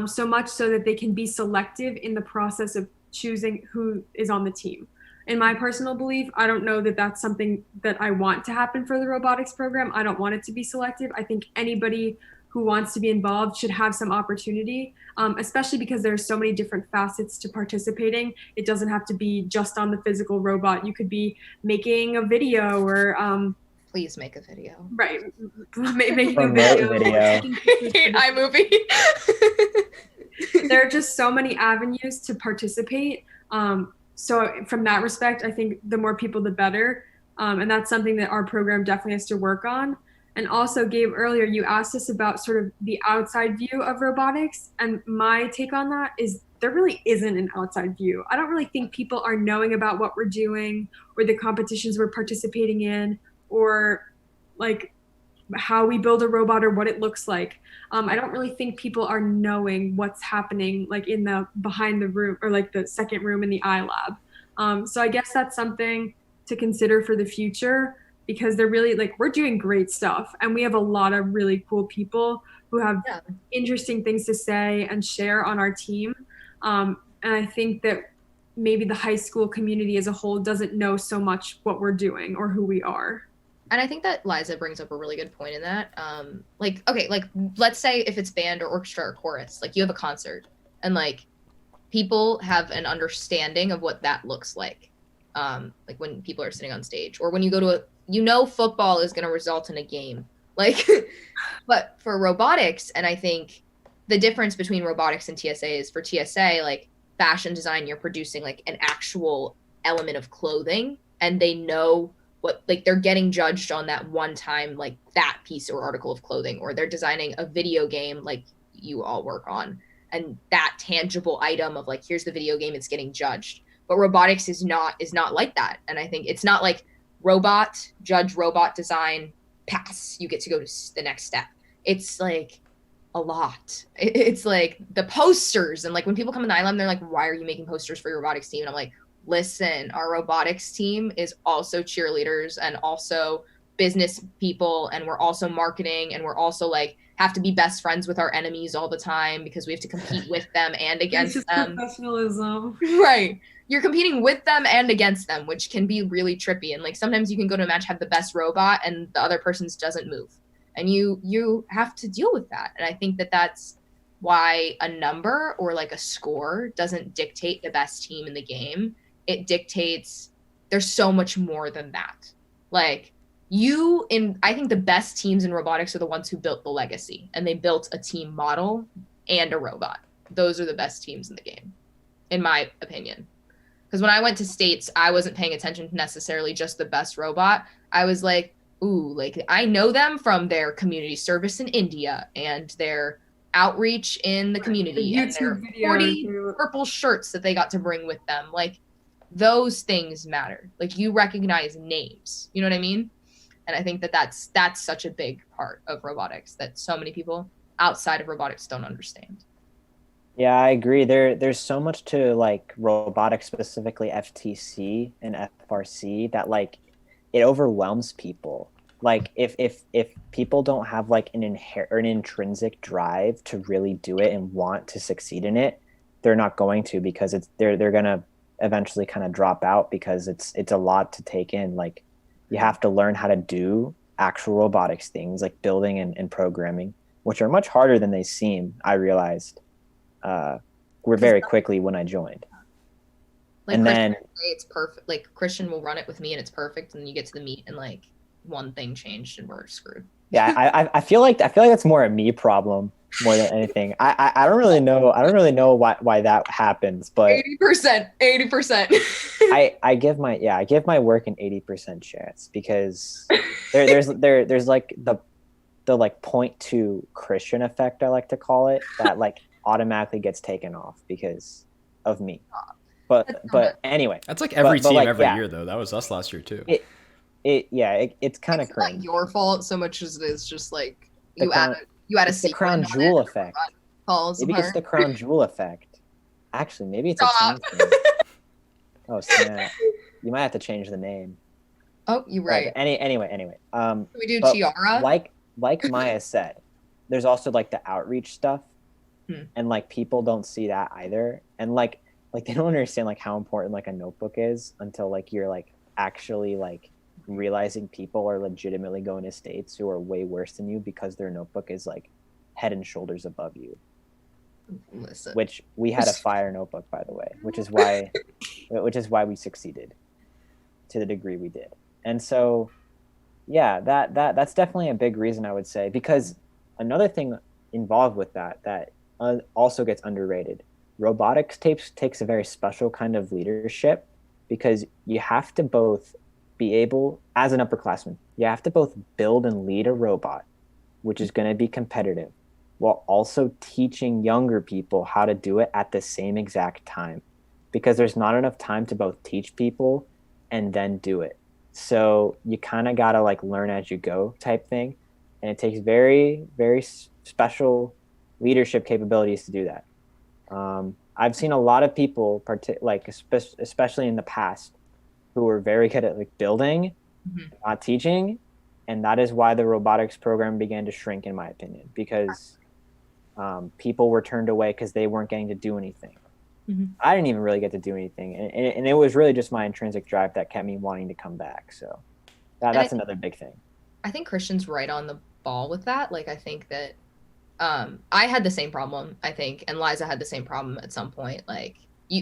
So much so that they can be selective in the process of choosing who is on the team. In my personal belief, I don't know that that's something that I want to happen for the robotics program. I don't want it to be selective. I think anybody who wants to be involved should have some opportunity, especially because there's so many different facets to participating. It doesn't have to be just on the physical robot. You could be making a video or please make a video. Right. Making a video. iMovie. There are just so many avenues to participate. So from that respect, I think the more people, the better. And that's something that our program definitely has to work on. And also, Gabe, earlier you asked us about sort of the outside view of robotics. And my take on that is there really isn't an outside view. I don't really think people are knowing about what we're doing or the competitions we're participating in or like how we build a robot or what it looks like. I don't really think people are knowing what's happening like in the behind the room or like the second room in the iLab. So I guess that's something to consider for the future because they're really like we're doing great stuff and we have a lot of really cool people who have interesting things to say and share on our team. And I think that maybe the high school community as a whole doesn't know so much what we're doing or who we are. And I think that Liza brings up a really good point in that. Like, okay, like let's say if it's band or orchestra or chorus, like you have a concert and like people have an understanding of what that looks like when people are sitting on stage or when you go to football is going to result in a game. Like, but for robotics, and I think the difference between robotics and TSA is for TSA, like fashion design, you're producing like an actual element of clothing and they know what like they're getting judged on that one time like that piece or article of clothing or they're designing a video game like you all work on and that tangible item of like, here's the video game, it's getting judged. But robotics is not like that. And I think it's not like judge robot design, pass, you get to go to the next step. It's like a lot. It's like the posters, and like when people come in the ILM, they're like, why are you making posters for your robotics team? And I'm like, listen, our robotics team is also cheerleaders and also business people, and we're also marketing, and we're also like have to be best friends with our enemies all the time because we have to compete with them and against them. Professionalism. Right. You're competing with them and against them, which can be really trippy. And like sometimes you can go to a match, have the best robot, and the other person's doesn't move. And you have to deal with that. And I think that that's why a number or like a score doesn't dictate the best team in the game. It dictates there's so much more than that. Like I think the best teams in robotics are the ones who built the legacy, and they built a team model and a robot. Those are the best teams in the game, in my opinion. Because when I went to States, I wasn't paying attention to necessarily just the best robot. I was like, ooh, like I know them from their community service in India and their outreach in the community and their 40 purple shirts that they got to bring with them. Like those things matter. Like you recognize names, you know what I mean? And I think that that's such a big part of robotics that so many people outside of robotics don't understand. Yeah, I agree. There's so much to like robotics, specifically FTC and FRC, that like it overwhelms people. Like if people don't have like an intrinsic drive to really do it and want to succeed in it, they're not going to, because they're gonna eventually kind of drop out, because it's a lot to take in. Like you have to learn how to do actual robotics things like building and programming, which are much harder than they seem. I realized were very quickly when I joined. Like and Christian then it's perfect. Like Christian will run it with me and it's perfect, and then you get to the meet and like one thing changed and we're screwed. Yeah, I feel like that's more a me problem more than anything. I don't really know why that happens, but 80%. I give my work an 80% chance, because there's like the like 0.2 Christian effect, I like to call it, that like automatically gets taken off because of me. But anyway, that's like every team like, every year though. That was us last year too. It's kind of cringe. Not your fault so much as it is just like The you crown- add a it's the crown jewel effect. Maybe it's the crown jewel effect. Actually, maybe it's a team thing. Oh snap! You might have to change the name. Oh, you're right. Anyway. We do but Tiara. Like Maya said, there's also like the outreach stuff, and like people don't see that either, and like they don't understand like how important like a notebook is until like you're like actually like realizing people are legitimately going to states who are way worse than you because their notebook is like head and shoulders above you. Listen. Which we had a fire notebook, by the way, which is why we succeeded to the degree we did. And so yeah, that's definitely a big reason, I would say, because another thing involved with that also gets underrated. Robotics takes a very special kind of leadership, because you have to both be able, as an upperclassman, you have to both build and lead a robot, which is going to be competitive, while also teaching younger people how to do it at the same exact time, because there's not enough time to both teach people and then do it. So you kind of got to like learn as you go type thing. And it takes very, very special leadership capabilities to do that. I've seen a lot of people, especially in the past, who were very good at like building, not teaching. And that is why the robotics program began to shrink, in my opinion, because people were turned away because they weren't getting to do anything. I didn't even really get to do anything. And it was really just my intrinsic drive that kept me wanting to come back. So that's another big thing. I think Christian's right on the ball with that. Like, I think that I had the same problem, I think, and Liza had the same problem at some point, like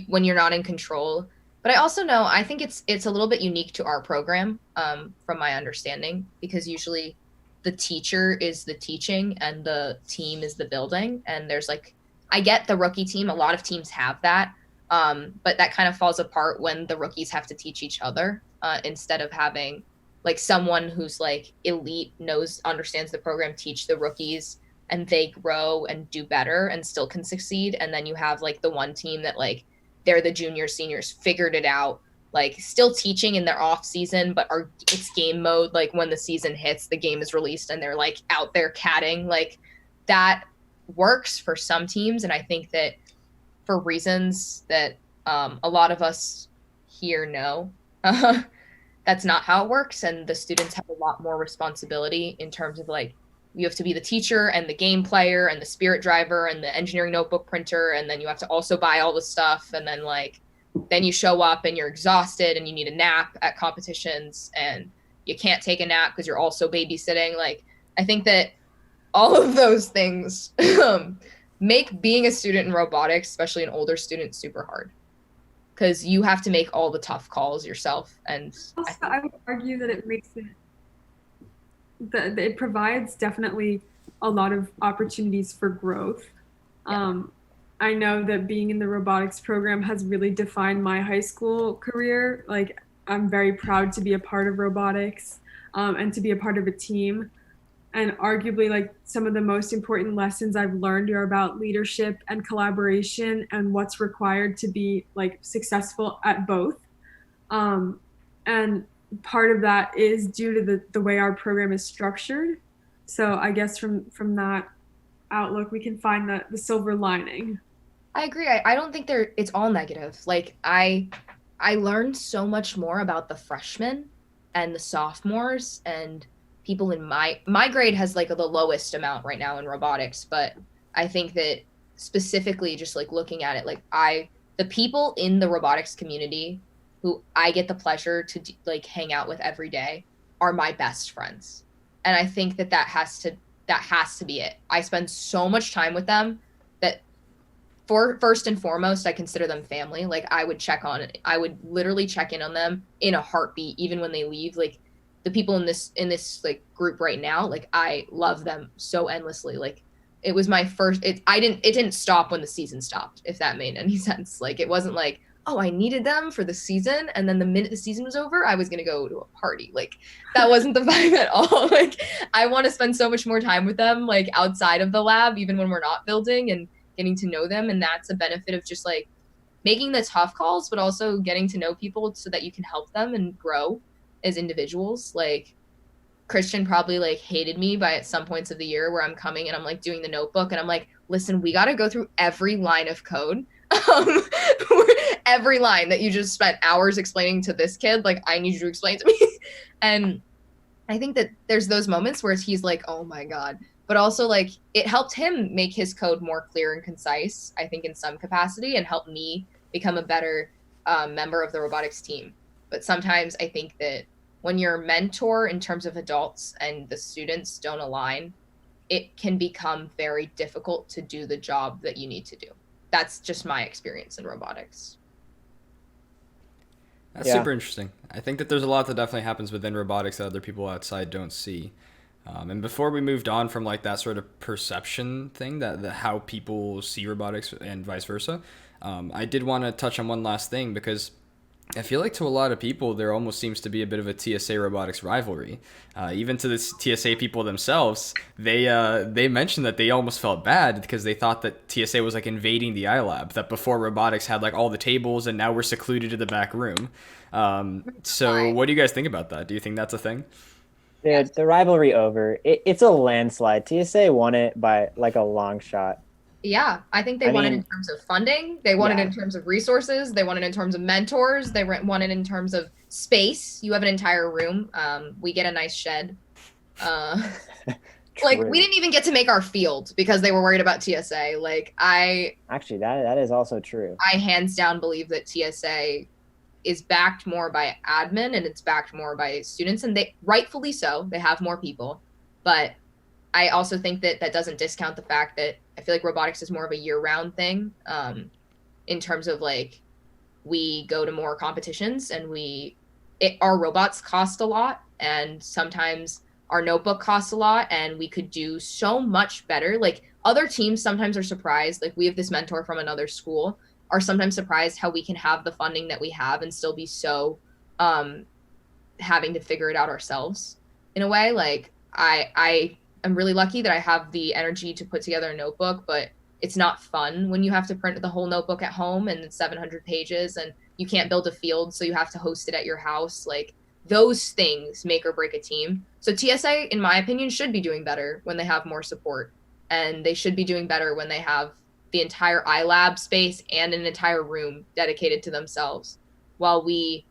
when you're not in control. But I also know, I think it's a little bit unique to our program, from my understanding, because usually the teacher is the teaching and the team is the building. And there's like, I get the rookie team, a lot of teams have that, but that kind of falls apart when the rookies have to teach each other, instead of having like someone who's like elite, understands the program, teach the rookies, and they grow and do better and still can succeed. And then you have like the one team that like they're the juniors, seniors, figured it out, like still teaching in their off season, but it's game mode. Like when the season hits, the game is released and they're like out there catting. Like that works for some teams. And I think that for reasons that a lot of us here know, that's not how it works. And the students have a lot more responsibility in terms of like, you have to be the teacher and the game player and the spirit driver and the engineering notebook printer. And then you have to also buy all the stuff. And then like, then you show up and you're exhausted and you need a nap at competitions and you can't take a nap because you're also babysitting. Like, I think that all of those things make being a student in robotics, especially an older student, super hard because you have to make all the tough calls yourself. And also, I would argue that it makes it provides definitely a lot of opportunities for growth. Yeah. I know that being in the robotics program has really defined my high school career. Like, I'm very proud to be a part of robotics and to be a part of a team. And arguably, like, some of the most important lessons I've learned are about leadership and collaboration and what's required to be like successful at both. And part of that is due to the way our program is structured. So I guess from that outlook, we can find the silver lining. I agree. I don't think it's all negative. Like I learned so much more about the freshmen and the sophomores and people in my grade has like the lowest amount right now in robotics. But I think that specifically just like looking at it, like the people in the robotics community who I get the pleasure to like hang out with every day are my best friends. And I think that has to be it. I spend so much time with them that first and foremost, I consider them family. Like I would literally check in on them in a heartbeat, even when they leave. Like the people in this like group right now, like I love them so endlessly. Like it was my first, it didn't stop when the season stopped, if that made any sense. Like it wasn't like, oh, I needed them for the season, and then the minute the season was over, I was gonna go to a party. Like that wasn't the vibe at all. Like I want to spend so much more time with them, like outside of the lab, even when we're not building, and getting to know them. And that's a benefit of just like making the tough calls, but also getting to know people so that you can help them and grow as individuals. Like Christian probably like hated me by at some points of the year where I'm coming and I'm like doing the notebook and I'm like, listen, we got to go through every line of code. Every line that you just spent hours explaining to this kid, like I need you to explain to me. And I think that there's those moments where he's like, oh my God. But also like it helped him make his code more clear and concise, I think in some capacity, and helped me become a better member of the robotics team. But sometimes I think that when your mentor in terms of adults and the students don't align, it can become very difficult to do the job that you need to do. That's just my experience in robotics. That's super interesting. I think that there's a lot that definitely happens within robotics that other people outside don't see. And before we moved on from like that sort of perception thing, that how people see robotics and vice versa, I did want to touch on one last thing, because I feel like to a lot of people, there almost seems to be a bit of a TSA robotics rivalry. Even to the TSA people themselves, they mentioned that they almost felt bad because they thought that TSA was like invading the iLab, that before robotics had like all the tables and now we're secluded in the back room. So what do you guys think about that? Do you think that's a thing? Dude, the rivalry over. It's a landslide. TSA won it by like a long shot. Yeah, I think they won it in terms of funding. They won it in terms of resources. They won it in terms of mentors. They won it in terms of space. You have an entire room. We get a nice shed. Like we didn't even get to make our field because they were worried about TSA. Like actually that is also true. I hands down believe that TSA is backed more by admin and it's backed more by students, and they rightfully so. They have more people, but I also think that doesn't discount the fact that I feel like robotics is more of a year-round thing, in terms of like we go to more competitions and our robots cost a lot, and sometimes our notebook costs a lot, and we could do so much better. Like other teams sometimes are surprised. Like we have this mentor from another school, are sometimes surprised how we can have the funding that we have and still be so having to figure it out ourselves in a way. Like I I'm really lucky that I have the energy to put together a notebook, but it's not fun when you have to print the whole notebook at home and it's 700 pages and you can't build a field, so you have to host it at your house. Like, those things make or break a team. So TSA, in my opinion, should be doing better when they have more support, and they should be doing better when they have the entire iLab space and an entire room dedicated to themselves, while we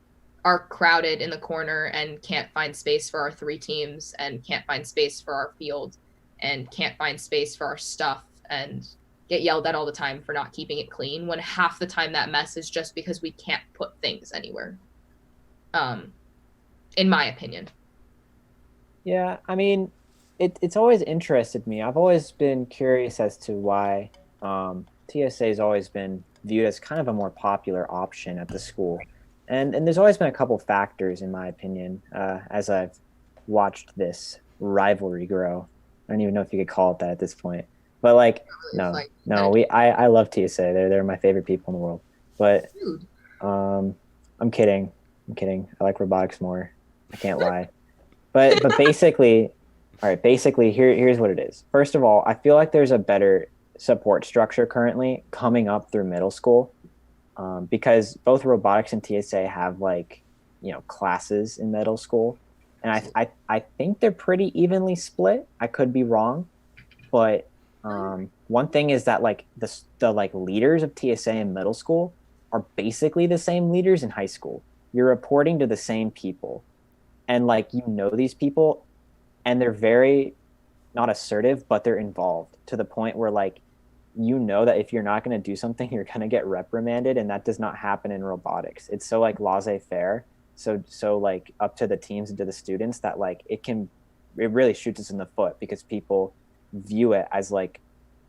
are crowded in the corner and can't find space for our 3 teams and can't find space for our field and can't find space for our stuff and get yelled at all the time for not keeping it clean, when half the time that mess is just because we can't put things anywhere. In my opinion. Yeah, I mean, it's always interested me. I've always been curious as to why TSA has always been viewed as kind of a more popular option at the school. And there's always been a couple factors, in my opinion, as I've watched this rivalry grow. I don't even know if you could call it that at this point. But like, I love TSA. They're my favorite people in the world. But I'm kidding. I like robotics more. I can't lie. But basically, all right, here's what it is. First of all, I feel like there's a better support structure currently coming up through middle school, because both robotics and TSA have, like, classes in middle school. And I think they're pretty evenly split. I could be wrong. But one thing is that, like, the like leaders of TSA in middle school are basically the same leaders in high school. You're reporting to the same people. And, like, these people, and they're very not assertive, but they're involved to the point where, like, that if you're not going to do something, you're going to get reprimanded. And that does not happen in robotics. It's so, like, laissez-faire. So like, up to the teams and to the students that, like, it really shoots us in the foot because people view it as, like,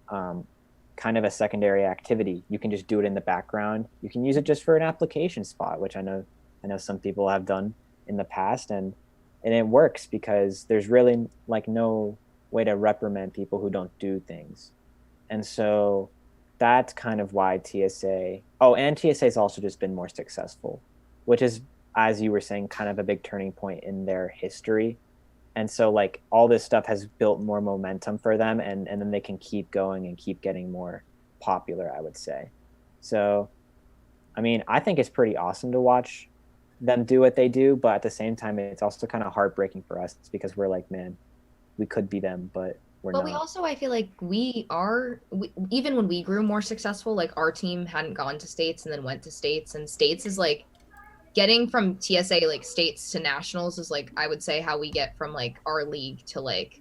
kind of a secondary activity. You can just do it in the background. You can use it just for an application spot, which I know some people have done in the past, and it works because there's really, like, no way to reprimand people who don't do things. And so that's kind of why TSA has also just been more successful, which is, as you were saying, kind of a big turning point in their history. And so, like, all this stuff has built more momentum for them, and then they can keep going and keep getting more popular, I would say. So, I mean, I think it's pretty awesome to watch them do what they do, but at the same time, it's also kind of heartbreaking for us because we're like, man, we could be them, but we're not. But we also, I feel like even when we grew more successful, like, our team hadn't gone to states and then went to states, and states is, like, getting from TSA, like, states to nationals is, like, I would say how we get from, like, our league to, like,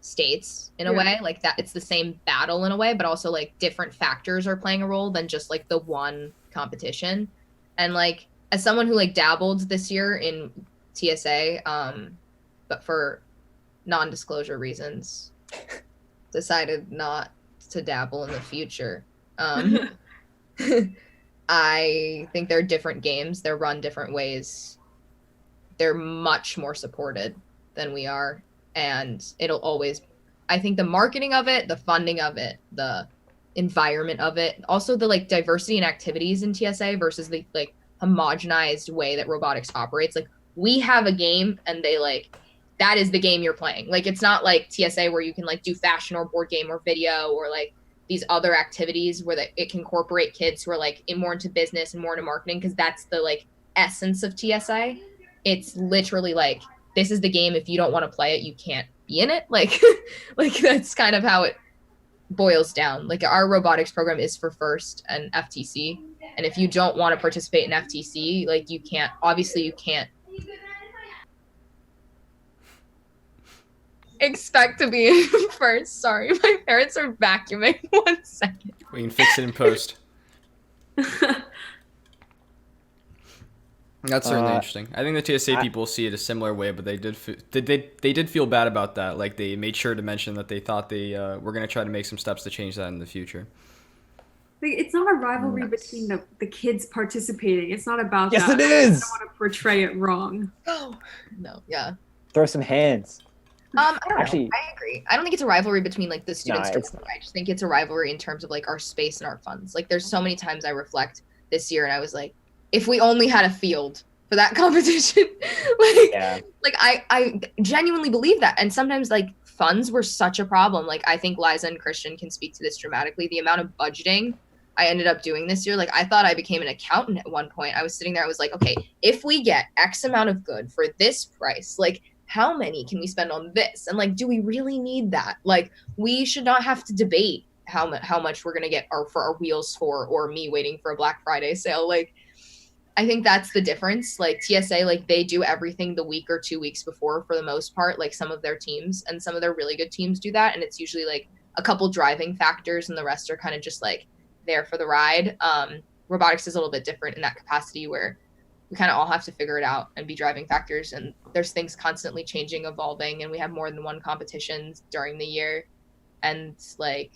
states in a way. Like, that it's the same battle in a way, but also, like, different factors are playing a role than just, like, the one competition. And, like, as someone who, like, dabbled this year in TSA, but for non-disclosure reasons, decided not to dabble in the future. I think they're different games. They're run different ways. They're much more supported than we are. And it'll always, I think the marketing of it, the funding of it, the environment of it, also the, like, diversity in activities in TSA versus the, like, homogenized way that robotics operates. Like, we have a game and they, like, that is the game you're playing. Like, it's not like TSA where you can, like, do fashion or board game or video or, like, these other activities where it can incorporate kids who are, like, more into business and more into marketing, because that's the, like, essence of TSA. It's literally like, this is the game. If you don't want to play it, you can't be in it. Like, like, that's kind of how it boils down. Like, our robotics program is for FIRST and FTC. And if you don't want to participate in FTC, like, you can't expect to be in FIRST. Sorry, my parents are vacuuming. 1 second. We can fix it in post. That's certainly interesting. I think the TSA people see it a similar way, but they did feel bad about that. Like, they made sure to mention that they thought they were going to try to make some steps to change that in the future. It's not a rivalry between the kids participating. It's not about that. Yes, it is. I don't want to portray it wrong. Oh, no, yeah. Throw some hands. I don't know. I agree. I don't think it's a rivalry between, like, the students. I just think it's a rivalry in terms of, like, our space and our funds. Like, there's so many times I reflect this year and I was like, if we only had a field for that competition, like I genuinely believe that. And sometimes, like, funds were such a problem. Like, I think Liza and Christian can speak to this dramatically. The amount of budgeting I ended up doing this year, like, I thought I became an accountant at one point. I was sitting there, I was like, okay, if we get X amount of good for this price, like, how many can we spend on this? And like, do we really need that? Like, we should not have to debate how much we're going to get for our wheels for, or me waiting for a Black Friday sale. Like, I think that's the difference. Like, TSA, like, they do everything the week or 2 weeks before for the most part. Like, some of their teams and some of their really good teams do that. And it's usually like a couple driving factors and the rest are kind of just like there for the ride. Robotics is a little bit different in that capacity where we kind of all have to figure it out and be driving factors. And there's things constantly changing, evolving, and we have more than one competition during the year. And like,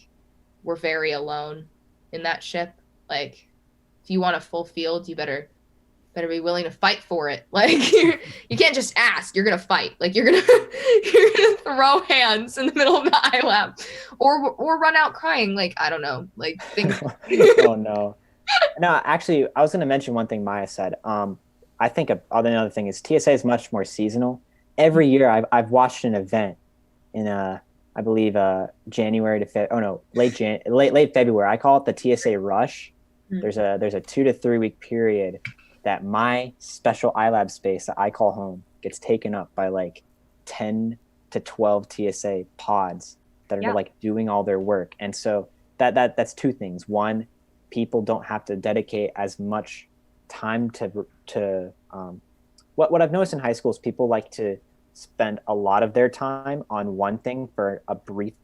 we're very alone in that ship. Like, if you want a full field, you better be willing to fight for it. Like, you can't just ask, you're gonna fight. Like, you're gonna throw hands in the middle of the ILAB or run out crying. Like, I don't know, like, things. Oh no. No, actually, I was going to mention one thing Maya said. I think another thing is TSA is much more seasonal. Every year I've watched an event in I believe January to late February. I call it the TSA rush. Mm-hmm. There's a 2 to 3 week period that my special iLab space that I call home gets taken up by like 10 to 12 TSA pods that are like doing all their work. And so that's two things. One, people don't have to dedicate as much time to what I've noticed in high school is people like to spend a lot of their time on one thing for a brief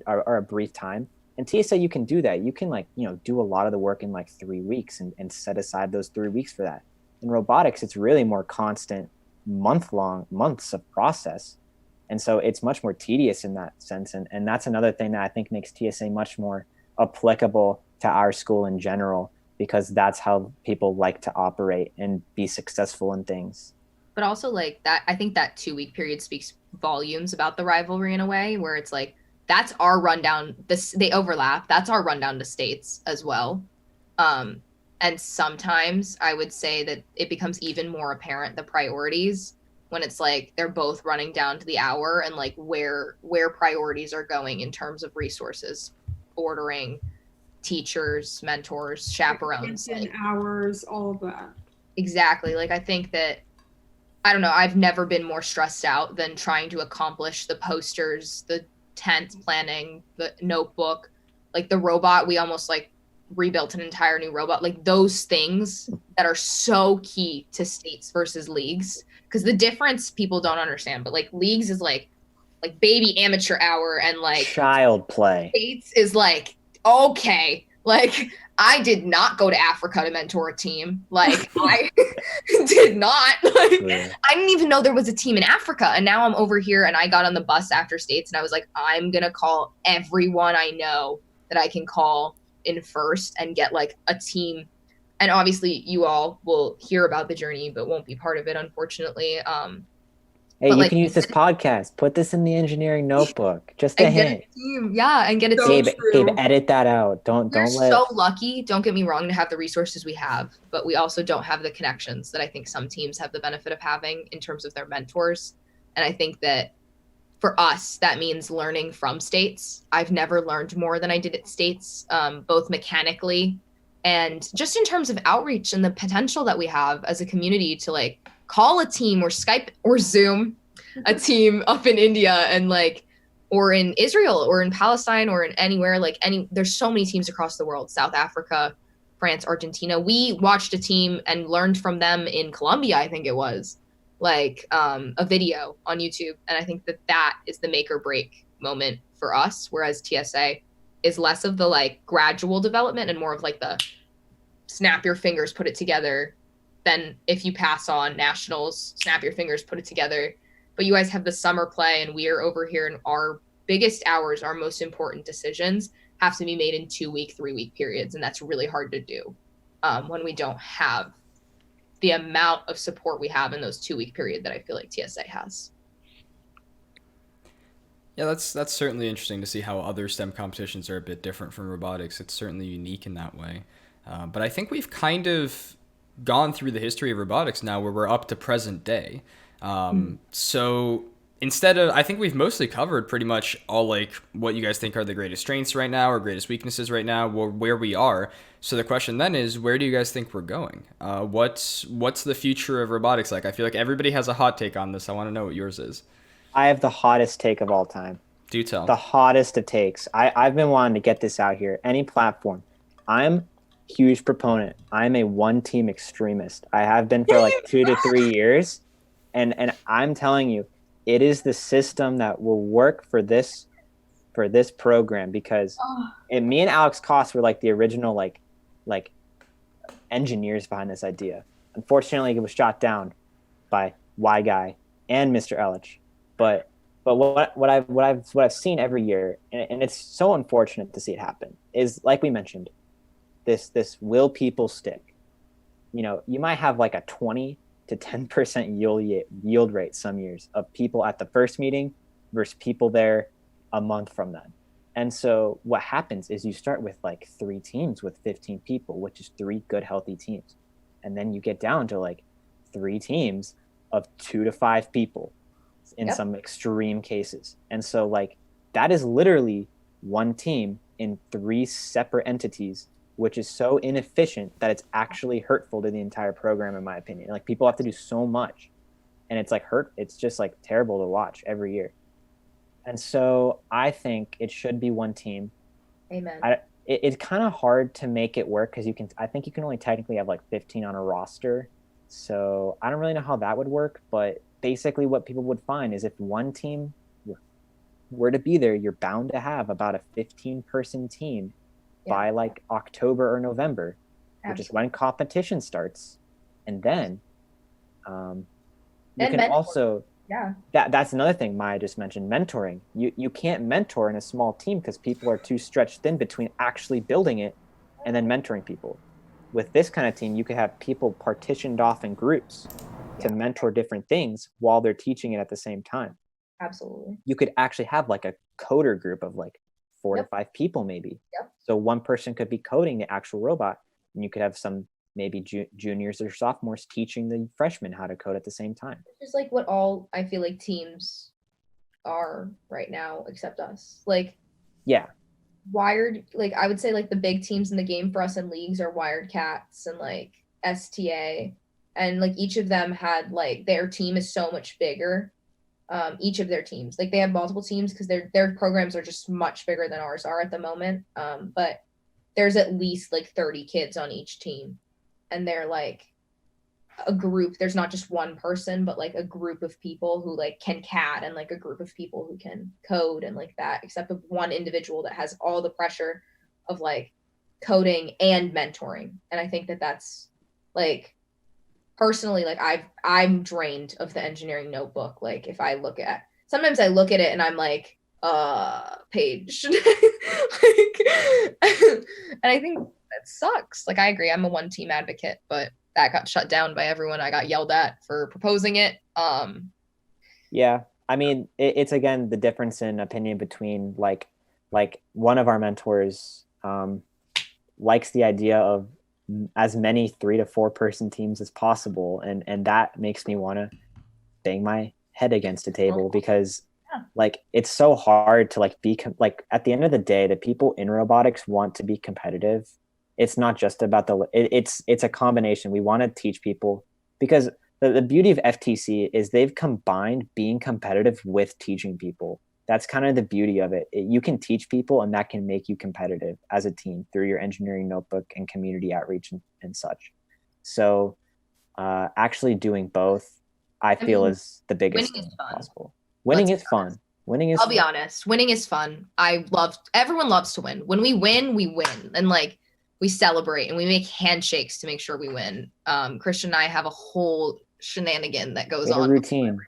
or a brief time. And TSA, you can do that. You can do a lot of the work in like 3 weeks and set aside those 3 weeks for that. In robotics, it's really more constant, months of process. And so it's much more tedious in that sense. And that's another thing that I think makes TSA much more applicable to our school in general, because that's how people like to operate and be successful in things. But also, like, that, I think that 2 week period speaks volumes about the rivalry in a way where it's like, that's our rundown. They overlap. That's our rundown to states as well. And sometimes I would say that it becomes even more apparent, the priorities, when it's like they're both running down to the hour and like where priorities are going in terms of resources, ordering, teachers, mentors, chaperones, like, hours, all of that. Exactly. Like, I think that, I don't know, I've never been more stressed out than trying to accomplish the posters, the tent planning, the notebook, like the robot. We almost like rebuilt an entire new robot. Like, those things that are so key to states versus leagues, because the difference people don't understand, but like leagues is like baby amateur hour, and like child play. States is like, okay, like, I did not go to Africa to mentor a team. Like, I did not. Like, yeah. I didn't even know there was a team in Africa. And now I'm over here and I got on the bus after states and I was like, I'm going to call everyone I know that I can call in first and get like a team. And obviously you all will hear about the journey, but won't be part of it, unfortunately. Hey, you can use this podcast. Put this in the engineering notebook. Just a hint. And get a team. Gabe, edit that out. We're so lucky, don't get me wrong, to have the resources we have, but we also don't have the connections that I think some teams have the benefit of having in terms of their mentors. And I think that for us, that means learning from states. I've never learned more than I did at states, both mechanically and just in terms of outreach and the potential that we have as a community to like call a team or Skype or Zoom a team up in India and like, or in Israel or in Palestine or in anywhere, there's so many teams across the world, South Africa, France, Argentina. We watched a team and learned from them in Colombia, I think it was, like a video on YouTube. And I think that is the make or break moment for us, whereas TSA is less of the like gradual development and more of like the snap your fingers, put it together. Then if you pass on nationals, snap your fingers, put it together. But you guys have the summer play and we are over here and our biggest hours, our most important decisions have to be made in 2 week, 3 week periods. And that's really hard to do when we don't have the amount of support we have in those 2 week period that I feel like TSA has. Yeah, that's certainly interesting to see how other STEM competitions are a bit different from robotics. It's certainly unique in that way. But I think we've kind of gone through the history of robotics now where we're up to present day. So instead of, I think we've mostly covered pretty much all like what you guys think are the greatest strengths right now or greatest weaknesses right now, where we are. So the question then is, where do you guys think we're going? What's the future of robotics like? I feel like everybody has a hot take on this. I want to know what yours is. I have the hottest take of all time. Do tell. The hottest of takes. I've been wanting to get this out here. Any platform. I'm huge proponent. I'm a one team extremist. I have been for like 2 to 3 years. And I'm telling you, it is the system that will work for this program, because me and Alex Koss were like the original like engineers behind this idea. Unfortunately, it was shot down by Y Guy and Mr. Ellich. But what I've seen every year, and it's so unfortunate to see it happen, is like we mentioned, this will people stick. You know, you might have like a 20 to 10% yield rate some years of people at the first meeting versus people there a month from then. And so what happens is you start with like 3 teams with 15 people, which is 3 good, healthy teams. And then you get down to like 3 teams of 2 to 5 people in some extreme cases. And so like that is literally one team in 3 separate entities, which is so inefficient that it's actually hurtful to the entire program, in my opinion. Like people have to do so much, and it's like it's just like terrible to watch every year. And so I think it should be one team. Amen. It's kind of hard to make it work because I think you can only technically have like 15 on a roster. So I don't really know how that would work, but basically what people would find is if one team were to be there, you're bound to have about a 15-person team by like October or November, which is when competition starts. And then you can also, that's another thing Maya just mentioned, mentoring. You can't mentor in a small team because people are too stretched thin between actually building it and then mentoring people. With this kind of team, you could have people partitioned off in groups to mentor different things while they're teaching it at the same time. Absolutely. You could actually have like a coder group of like 4 to 5 people maybe. So one person could be coding the actual robot, and you could have some maybe juniors or sophomores teaching the freshmen how to code at the same time. It's just like what all I feel like teams are right now, except us. Like wired, like I would say like the big teams in the game for us in leagues are Wired Cats and like STA, and like each of them had like their team is so much bigger. Each of their teams, like they have multiple teams because their programs are just much bigger than ours are at the moment. But there's at least like 30 kids on each team, and they're like a group. There's not just one person, but like a group of people who like can CAD, and like a group of people who can code and like that, except of one individual that has all the pressure of like coding and mentoring. And I think that that's like, personally, like I'm drained of the engineering notebook. Like if I look at, sometimes I look at it and I'm like, page. Like, and I think that sucks. Like I agree, I'm a one team advocate, but that got shut down by everyone. I got yelled at for proposing it. Yeah, I mean, it's again the difference in opinion between like one of our mentors likes the idea of as many 3 to 4 person teams as possible, and that makes me want to bang my head against a table, because like it's so hard to like be like at the end of the day, the people in robotics want to be competitive. It's not just about it's a combination. We want to teach people, because the beauty of FTC is they've combined being competitive with teaching people. That's kind of the beauty of it. You can teach people, and that can make you competitive as a team through your engineering notebook and community outreach and such. So actually doing both, I feel, is the biggest thing possible. Winning is fun. I'll be honest. Winning is fun. Everyone loves to win. When we win, and like we celebrate and we make handshakes to make sure we win. Christian and I have a whole shenanigan that goes on. A routine.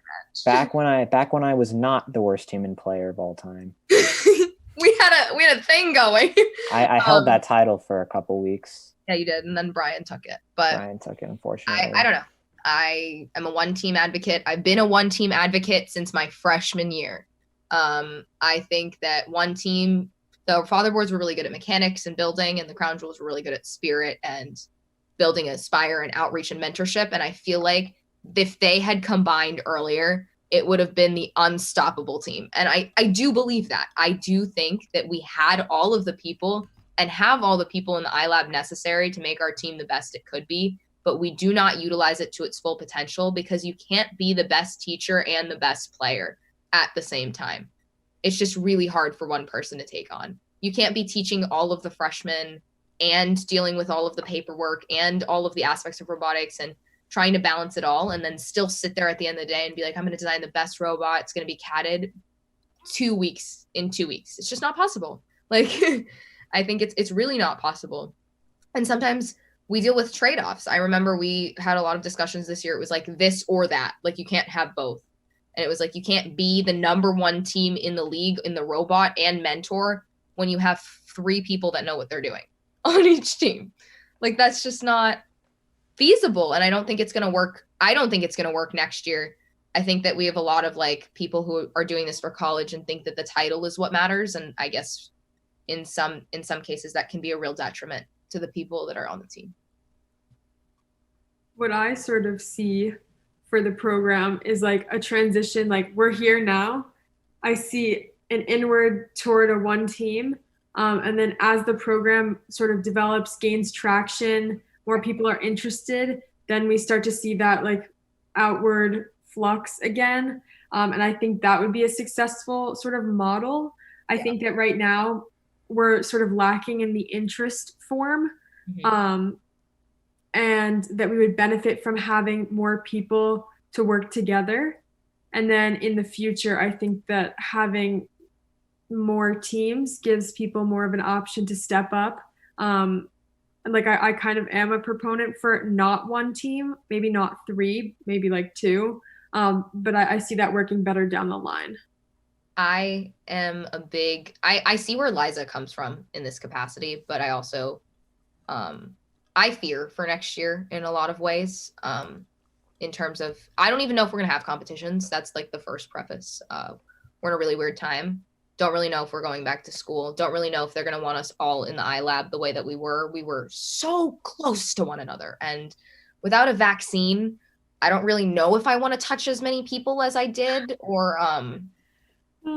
Back when I was not the worst human player of all time. we had a thing going. I held that title for a couple weeks. Yeah, you did, and then Brian took it. But Brian took it, unfortunately. I don't know. I am a one-team advocate. I've been a one-team advocate since my freshman year. I think that one team, the fatherboards were really good at mechanics and building, and the crown jewels were really good at spirit and building Aspire and outreach and mentorship. And I feel like if they had combined earlier, it would have been the unstoppable team. And I do believe that. I do think that we had all of the people and have all the people in the iLab necessary to make our team the best it could be, but we do not utilize it to its full potential because you can't be the best teacher and the best player at the same time. It's just really hard for one person to take on. You can't be teaching all of the freshmen and dealing with all of the paperwork and all of the aspects of robotics and trying to balance it all and then still sit there at the end of the day and be like, I'm going to design the best robot. It's going to be catted 2 weeks in 2 weeks. It's just not possible. Like, I think it's really not possible. And sometimes we deal with trade-offs. I remember we had a lot of discussions this year. It was like this or that. Like, you can't have both. And it was like, you can't be the number one team in the league in the robot and mentor when you have 3 people that know what they're doing on each team. Like, that's just not feasible. And I don't think it's going to work. I don't think it's going to work next year. I think that we have a lot of like people who are doing this for college and think that the title is what matters. And I guess in some cases that can be a real detriment to the people that are on the team. What I sort of see for the program is like a transition. Like, we're here now. I see an inward toward a one team. And then as the program sort of develops, gains traction, more people are interested, then we start to see that like outward flux again. And I think that would be a successful sort of model. I think that right now we're sort of lacking in the interest form. And that we would benefit from having more people to work together. And then in the future, I think that having more teams gives people more of an option to step up. And like, I kind of am a proponent for not one team, maybe not 3, maybe like 2. But I see that working better down the line. I am a big, I see where Liza comes from in this capacity, but I also, I fear for next year in a lot of ways, in terms of, I don't even know if we're going to have competitions. That's like the first preface. We're in a really weird time. Don't really know if we're going back to school. Don't really know if they're going to want us all in the iLab the way that we were. We were so close to one another. And without a vaccine, I don't really know if I want to touch as many people as I did or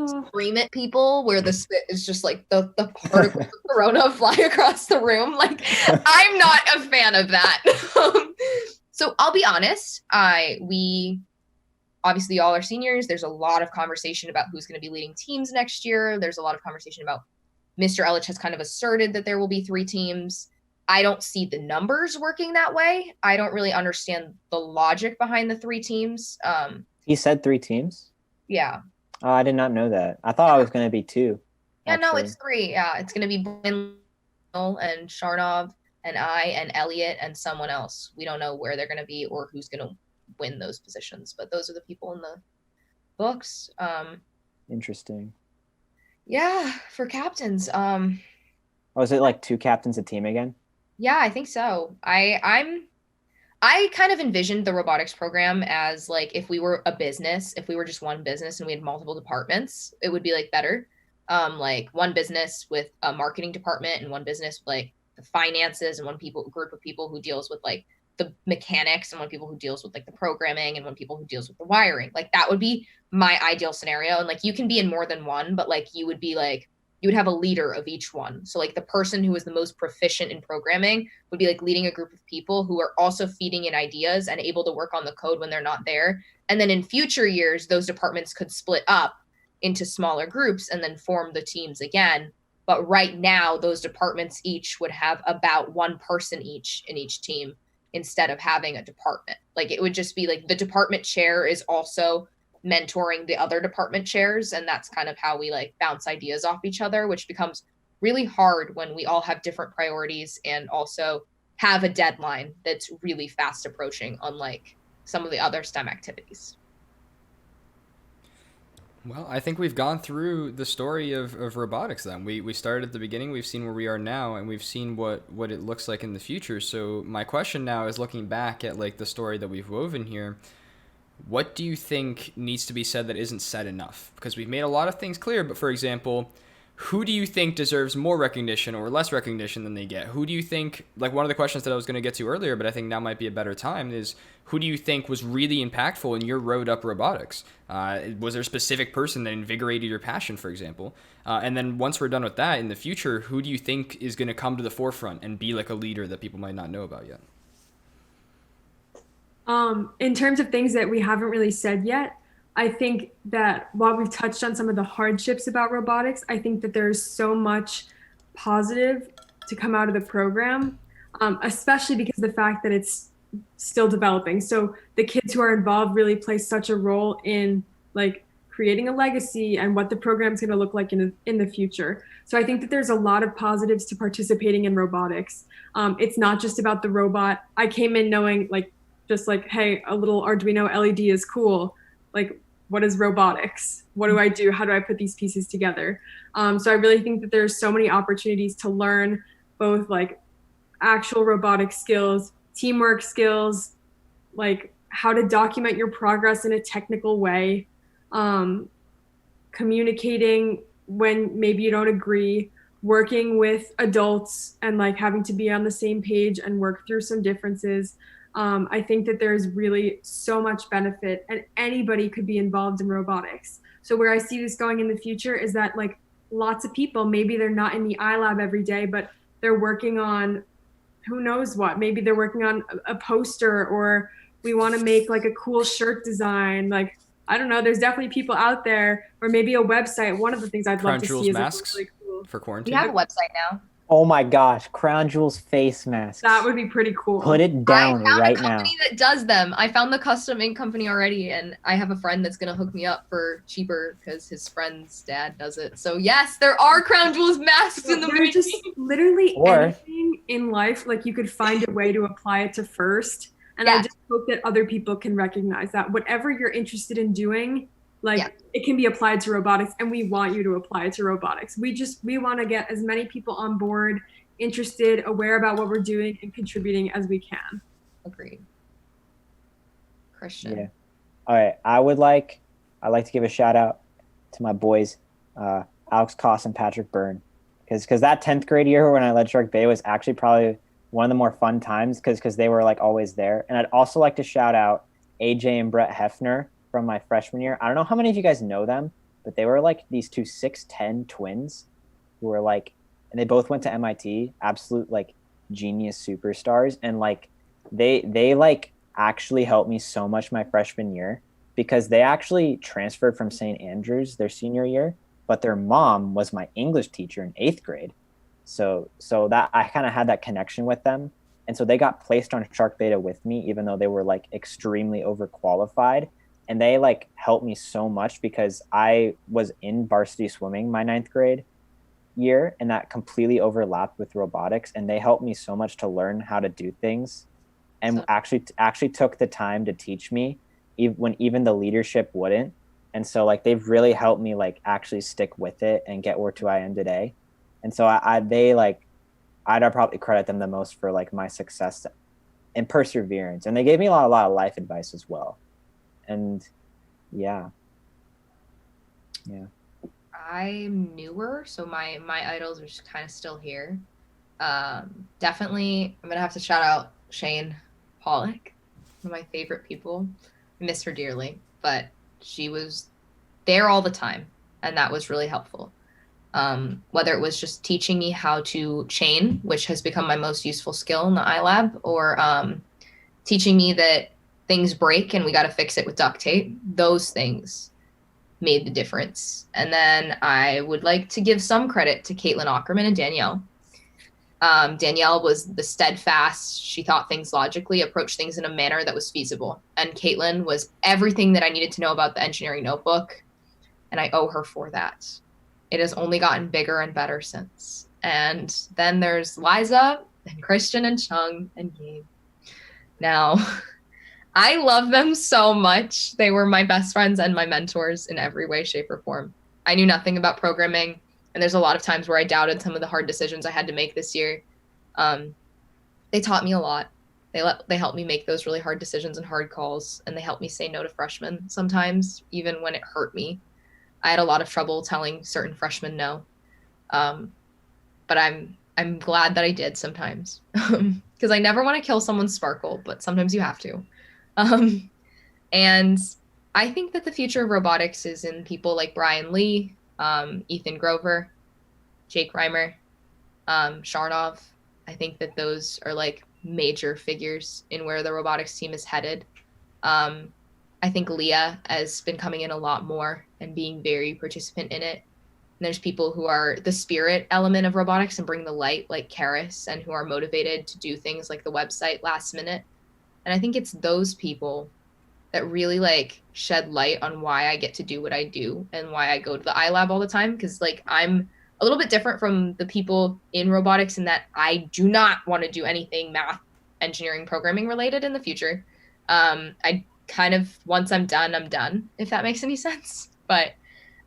scream at people where the spit is just like the particles of corona fly across the room. Like, I'm not a fan of that. So I'll be honest. We obviously all are seniors. There's a lot of conversation about who's going to be leading teams next year. There's a lot of conversation about Mr. Ellich has kind of asserted that there will be 3 teams. I don't see the numbers working that way. I don't really understand the logic behind the 3 teams. He said 3 teams? Yeah. Oh, I did not know that. I thought it was going to be 2. Yeah, actually. no, it's 3. Yeah, it's going to be Blaine and Sharnov and I and Elliot and someone else. We don't know where they're going to be or who's going to win those positions, but those are the people in the books. Interesting. Yeah, for captains. Oh, is it like 2 captains a team again? Yeah, I think so. I kind of envisioned the robotics program as like if we were a business, if we were just one business and we had multiple departments, it would be like better. Like one business with a marketing department and one business with like the finances and one group of people who deals with like the mechanics and one people who deals with like the programming and one people who deals with the wiring. Like that would be my ideal scenario. And like you can be in more than one, but like you would have a leader of each one. So like the person who is the most proficient in programming would be like leading a group of people who are also feeding in ideas and able to work on the code when they're not there. And then in future years, those departments could split up into smaller groups and then form the teams again. But right now, those departments each would have about one person each in each team instead of having a department. Like it would just be like the department chair is also mentoring the other department chairs, and that's kind of how we like bounce ideas off each other, which becomes really hard when we all have different priorities and also have a deadline that's really fast approaching, unlike some of the other STEM activities. Well, I think we've gone through the story of robotics then. We started at the beginning, we've seen where we are now, and we've seen what it looks like in the future. So my question now is looking back at like the story that we've woven here, what do you think needs to be said that isn't said enough? Because we've made a lot of things clear, but for example, who do you think deserves more recognition or less recognition than they get? Who do you think, like one of the questions that I was going to get to earlier, but I think now might be a better time, is who do you think was really impactful in your road up robotics? Was there a specific person that invigorated your passion, for example? And then once we're done with that, in the future, who do you think is going to come to the forefront and be like a leader that people might not know about yet? In terms of things that we haven't really said yet, I think that while we've touched on some of the hardships about robotics, I think that there's so much positive to come out of the program, especially because of the fact that it's still developing. So the kids who are involved really play such a role in like creating a legacy and what the program is going to look like in the future. So I think that there's a lot of positives to participating in robotics. It's not just about the robot. I came in knowing like, just like, hey, a little Arduino LED is cool. Like, what is robotics? What do I do? How do I put these pieces together? So I really think that there's so many opportunities to learn both like actual robotic skills, teamwork skills, like how to document your progress in a technical way, communicating when maybe you don't agree, working with adults and like having to be on the same page and work through some differences. I think that there's really so much benefit and anybody could be involved in robotics. So where I see this going in the future is that like lots of people, maybe they're not in the iLab every day, but they're working on who knows what. Maybe they're working on a poster, or we want to make like a cool shirt design. Like, I don't know, there's definitely people out there, or maybe a website. One of the things I'd love to see is masks really cool. for We quarantine. have a website now. Oh my gosh, Crown Jewel's face masks. That would be pretty cool. Put it down I found right a now. company that does them. I found the custom ink company already, and I have a friend that's gonna hook me up for cheaper because his friend's dad does it. So yes, there are Crown Jewels masks in the There's just literally Or- anything in life, like you could find a way to apply it to first. And I Yeah. just hope that other people can recognize that whatever you're interested in doing, like Yeah. it can be applied to robotics, and we want you to apply it to robotics. We want to get as many people on board, interested, aware about what we're doing, and contributing as we can. Agreed. Christian. Yeah. All right. I'd like to give a shout out to my boys, Alex Koss and Patrick Byrne, because that 10th grade year when I led Shark Bay was actually probably one of the more fun times because they were like always there. And I'd also like to shout out AJ and Brett Hefner from my freshman year. I don't know how many of you guys know them, but they were like these two 6'10" twins who were like, and they both went to MIT, absolute like genius superstars. And like they like actually helped me so much my freshman year because they actually transferred from St. Andrews their senior year, but their mom was my English teacher in 8th grade. So that I kind of had that connection with them. And so they got placed on Shark Beta with me, even though they were like extremely overqualified. And they like helped me so much because I was in varsity swimming my 9th grade year, and that completely overlapped with robotics. And they helped me so much to learn how to do things, and actually took the time to teach me when even the leadership wouldn't. And so like they've really helped me like actually stick with it and get where to I am today. And so I'd probably credit them the most for like my success and perseverance. And they gave me a lot of life advice as well. And yeah. I'm newer, so my idols are just kind of still here. Definitely, I'm gonna have to shout out Shane Pollock, one of my favorite people. I miss her dearly, but she was there all the time, and that was really helpful. Whether it was just teaching me how to chain, which has become my most useful skill in the iLab, or teaching me that things break and we got to fix it with duct tape. Those things made the difference. And then I would like to give some credit to Caitlin Ackerman and Danielle. Danielle was the steadfast, she thought things logically, approached things in a manner that was feasible. And Caitlin was everything that I needed to know about the engineering notebook, and I owe her for that. It has only gotten bigger and better since. And then there's Liza and Christian and Chung and Gabe. Now, I love them so much. They were my best friends and my mentors in every way, shape, or form. I knew nothing about programming, and there's a lot of times where I doubted some of the hard decisions I had to make this year. They taught me a lot. They helped me make those really hard decisions and hard calls, and they helped me say no to freshmen sometimes, even when it hurt me. I had a lot of trouble telling certain freshmen no. But I'm glad that I did sometimes, because I never want to kill someone's sparkle, but sometimes you have to. And I think that the future of robotics is in people like Brian Lee, Ethan Grover, Jake Reimer, Sharnov. I think that those are like major figures in where the robotics team is headed. I think Leah has been coming in a lot more and being very participant in it. And there's people who are the spirit element of robotics and bring the light, like Karis, and who are motivated to do things like the website last minute. And I think it's those people that really like shed light on why I get to do what I do and why I go to the iLab all the time. Because like I'm a little bit different from the people in robotics in that I do not want to do anything math, engineering, programming related in the future. I kind of, once I'm done, if that makes any sense. But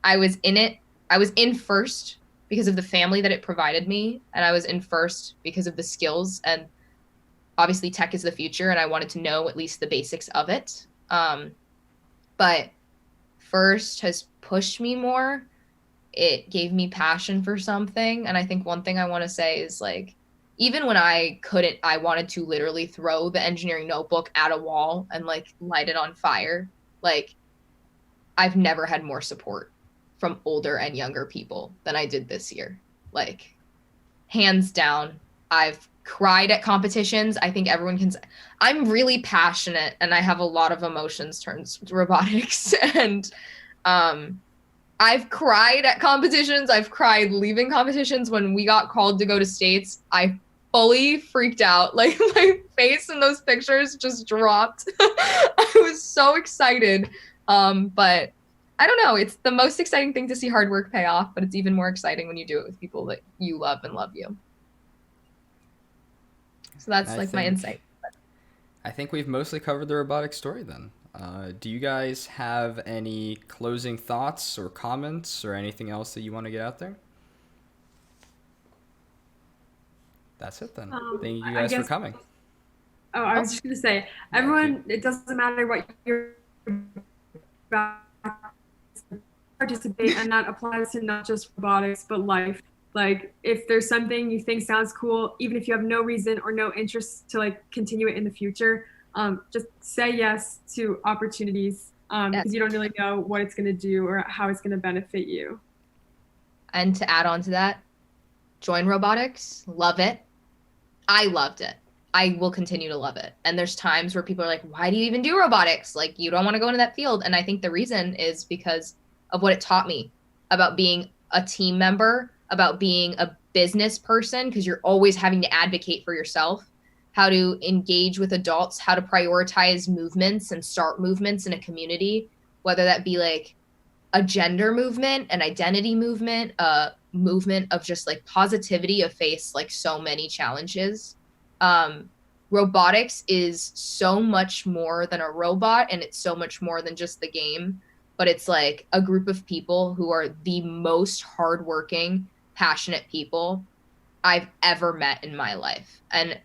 I was in it. I was in first because of the family that it provided me. And I was in first because of the skills. And obviously tech is the future. And I wanted to know at least the basics of it. But first has pushed me more. It gave me passion for something. And I think one thing I want to say is like, even when I wanted to literally throw the engineering notebook at a wall and like light it on fire. Like I've never had more support from older and younger people than I did this year. Like hands down, I've cried at competitions. I think everyone can. I'm really passionate and I have a lot of emotions towards robotics. And I've cried at competitions. I've cried leaving competitions. When we got called to go to states, I fully freaked out. Like my face in those pictures just dropped. I was so excited. But I don't know. It's the most exciting thing to see hard work pay off, but it's even more exciting when you do it with people that you love and love you. So that's my insight. I think we've mostly covered the robotic story then. Do you guys have any closing thoughts or comments or anything else that you want to get out there? That's it then. Thank you guys for coming. Oh, I was just going to say, everyone, it doesn't matter what you're about to participate, and that applies to not just robotics, but life. Like, if there's something you think sounds cool, even if you have no reason or no interest to like continue it in the future, just say yes to opportunities because you don't really know what it's going to do or how it's going to benefit you. And to add on to that, join robotics, love it. I loved it. I will continue to love it. And there's times where people are like, why do you even do robotics? Like, you don't want to go into that field. And I think the reason is because of what it taught me about being a team member, about being a business person, because you're always having to advocate for yourself, how to engage with adults, how to prioritize movements and start movements in a community, whether that be like a gender movement, an identity movement, a movement of just like positivity of face like so many challenges. Robotics is so much more than a robot, and it's so much more than just the game, but it's like a group of people who are the most hardworking, passionate people I've ever met in my life. And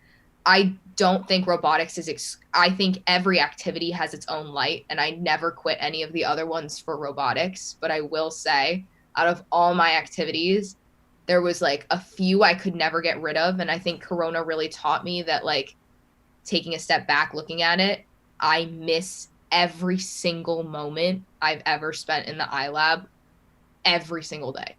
I don't think robotics is, I think every activity has its own light, and I never quit any of the other ones for robotics. But I will say, out of all my activities, there was like a few I could never get rid of. And I think Corona really taught me that, like, taking a step back, looking at it, I miss every single moment I've ever spent in the iLab every single day.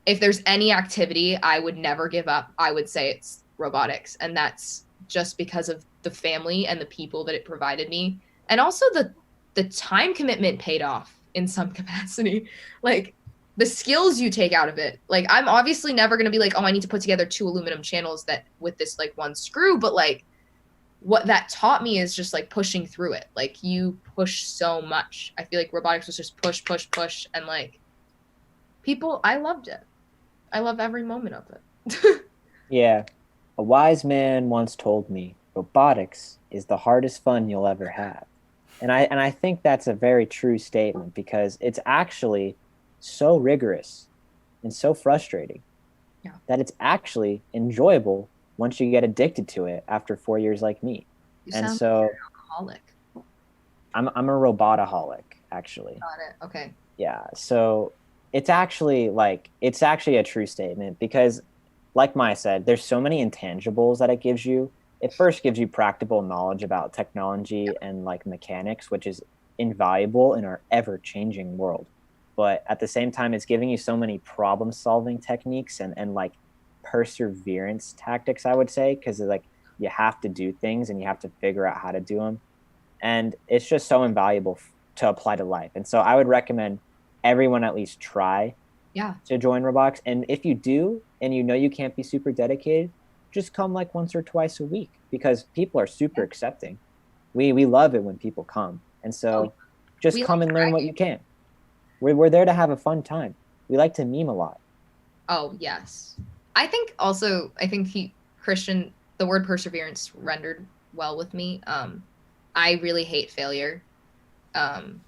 If there's any activity I would never give up, I would say it's robotics. And that's just because of the family and the people that it provided me. And also the time commitment paid off in some capacity. Like, the skills you take out of it. Like, I'm obviously never going to be like, oh, I need to put together 2 aluminum channels that with this like one screw. But like, what that taught me is just like pushing through it. Like, you push so much. I feel like robotics was just push. And like, people, I loved it. I love every moment of it. Yeah. A wise man once told me, robotics is the hardest fun you'll ever have. And I think that's a very true statement, because it's actually so rigorous and so frustrating that it's actually enjoyable once you get addicted to it after 4 years like me. You and sound so like an alcoholic. I'm a robotaholic, actually. Got it. Okay. Yeah. So it's actually a true statement because, like Maya said, there's so many intangibles that it gives you. It first gives you practical knowledge about technology and like mechanics, which is invaluable in our ever-changing world. But at the same time, it's giving you so many problem-solving techniques and like perseverance tactics, I would say, because like you have to do things and you have to figure out how to do them. And it's just so invaluable to apply to life. And so I would recommend everyone at least try Yeah. to join robotics. And if you do and you know you can't be super dedicated, just come like once or twice a week because people are super accepting. We love it when people come. And so just come and learn what you can. We're there to have a fun time. We like to meme a lot. Oh, yes. I think Christian, the word perseverance rendered well with me. I really hate failure. And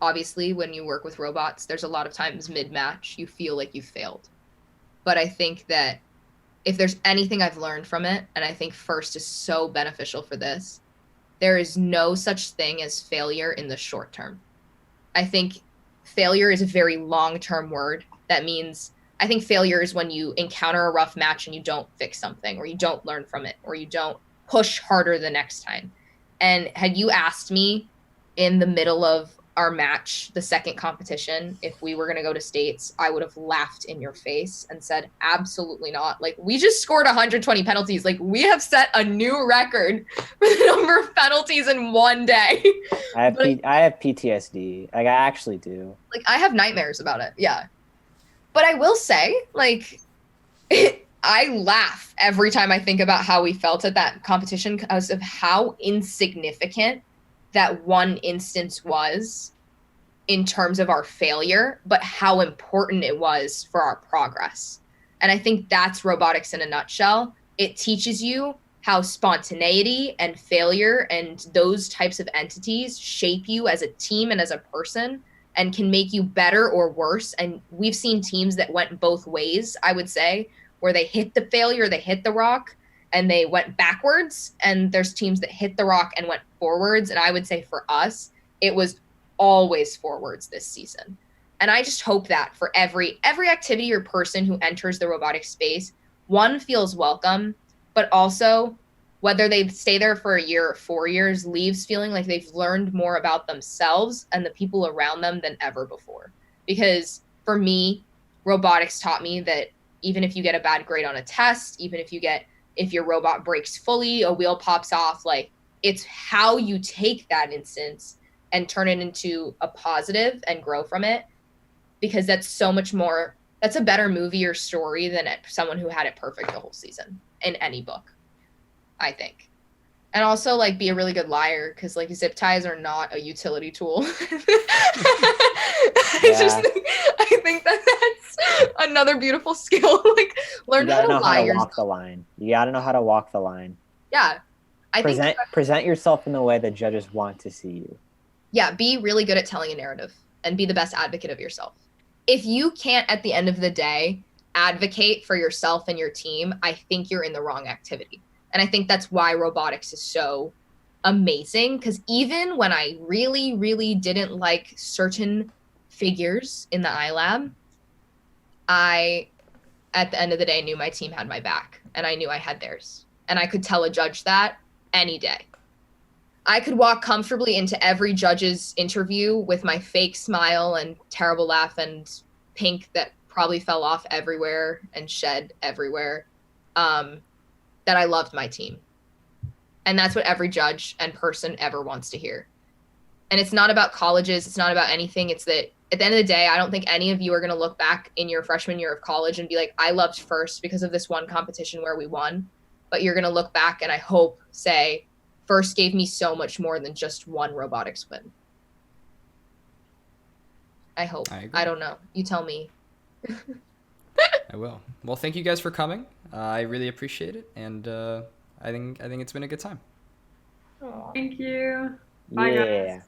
obviously when you work with robots, there's a lot of times mid-match you feel like you failed. But I think that if there's anything I've learned from it, and I think FIRST is so beneficial for this, there is no such thing as failure in the short term. I think failure is a very long-term word. That means I think failure is when you encounter a rough match and you don't fix something, or you don't learn from it, or you don't push harder the next time. And had you asked me in the middle of our match, the second competition, if we were going to go to states, I would have laughed in your face and said, absolutely not. Like, we just scored 120 penalties. Like, we have set a new record for the number of penalties in one day. I have PTSD. Like, I actually do. Like, I have nightmares about it. Yeah. But I will say, like, I laugh every time I think about how we felt at that competition because of how insignificant that one instance was in terms of our failure, but how important it was for our progress. And I think that's robotics in a nutshell. It teaches you how spontaneity and failure and those types of entities shape you as a team and as a person and can make you better or worse. And we've seen teams that went both ways, I would say, where they hit the failure, they hit the rock, and they went backwards. And there's teams that hit the rock and went forwards. And I would say for us, it was always forwards this season. And I just hope that for every activity or person who enters the robotic space, one feels welcome, but also whether they stay there for a year or 4 years, leaves feeling like they've learned more about themselves and the people around them than ever before. Because for me, robotics taught me that even if you get a bad grade on a test, even if your robot breaks fully, a wheel pops off, like, it's how you take that instance and turn it into a positive and grow from it. Because that's so much more, that's a better movie or story than someone who had it perfect the whole season in any book, I think. And also, like, be a really good liar, because, like, zip ties are not a utility tool. I think that's another beautiful skill. Like, learn how to lie. You gotta know how to walk the line. You gotta know how to walk the line. Yeah. Present yourself in the way that judges want to see you. Yeah, be really good at telling a narrative and be the best advocate of yourself. If you can't, at the end of the day, advocate for yourself and your team, I think you're in the wrong activity. And I think that's why robotics is so amazing, because even when I really, really didn't like certain figures in the iLab, I, at the end of the day, knew my team had my back, and I knew I had theirs. And I could tell a judge that any day. I could walk comfortably into every judge's interview with my fake smile and terrible laugh and pink that probably fell off everywhere and shed everywhere, that I loved my team. And that's what every judge and person ever wants to hear. And it's not about colleges. It's not about anything. It's that at the end of the day, I don't think any of you are going to look back in your freshman year of college and be like, I loved FIRST because of this one competition where we won. But you're going to look back and I hope say, FIRST gave me so much more than just one robotics win. I hope. I don't know. You tell me. I will. Well, thank you guys for coming. I really appreciate it, and I think it's been a good time. Thank you. Bye, guys.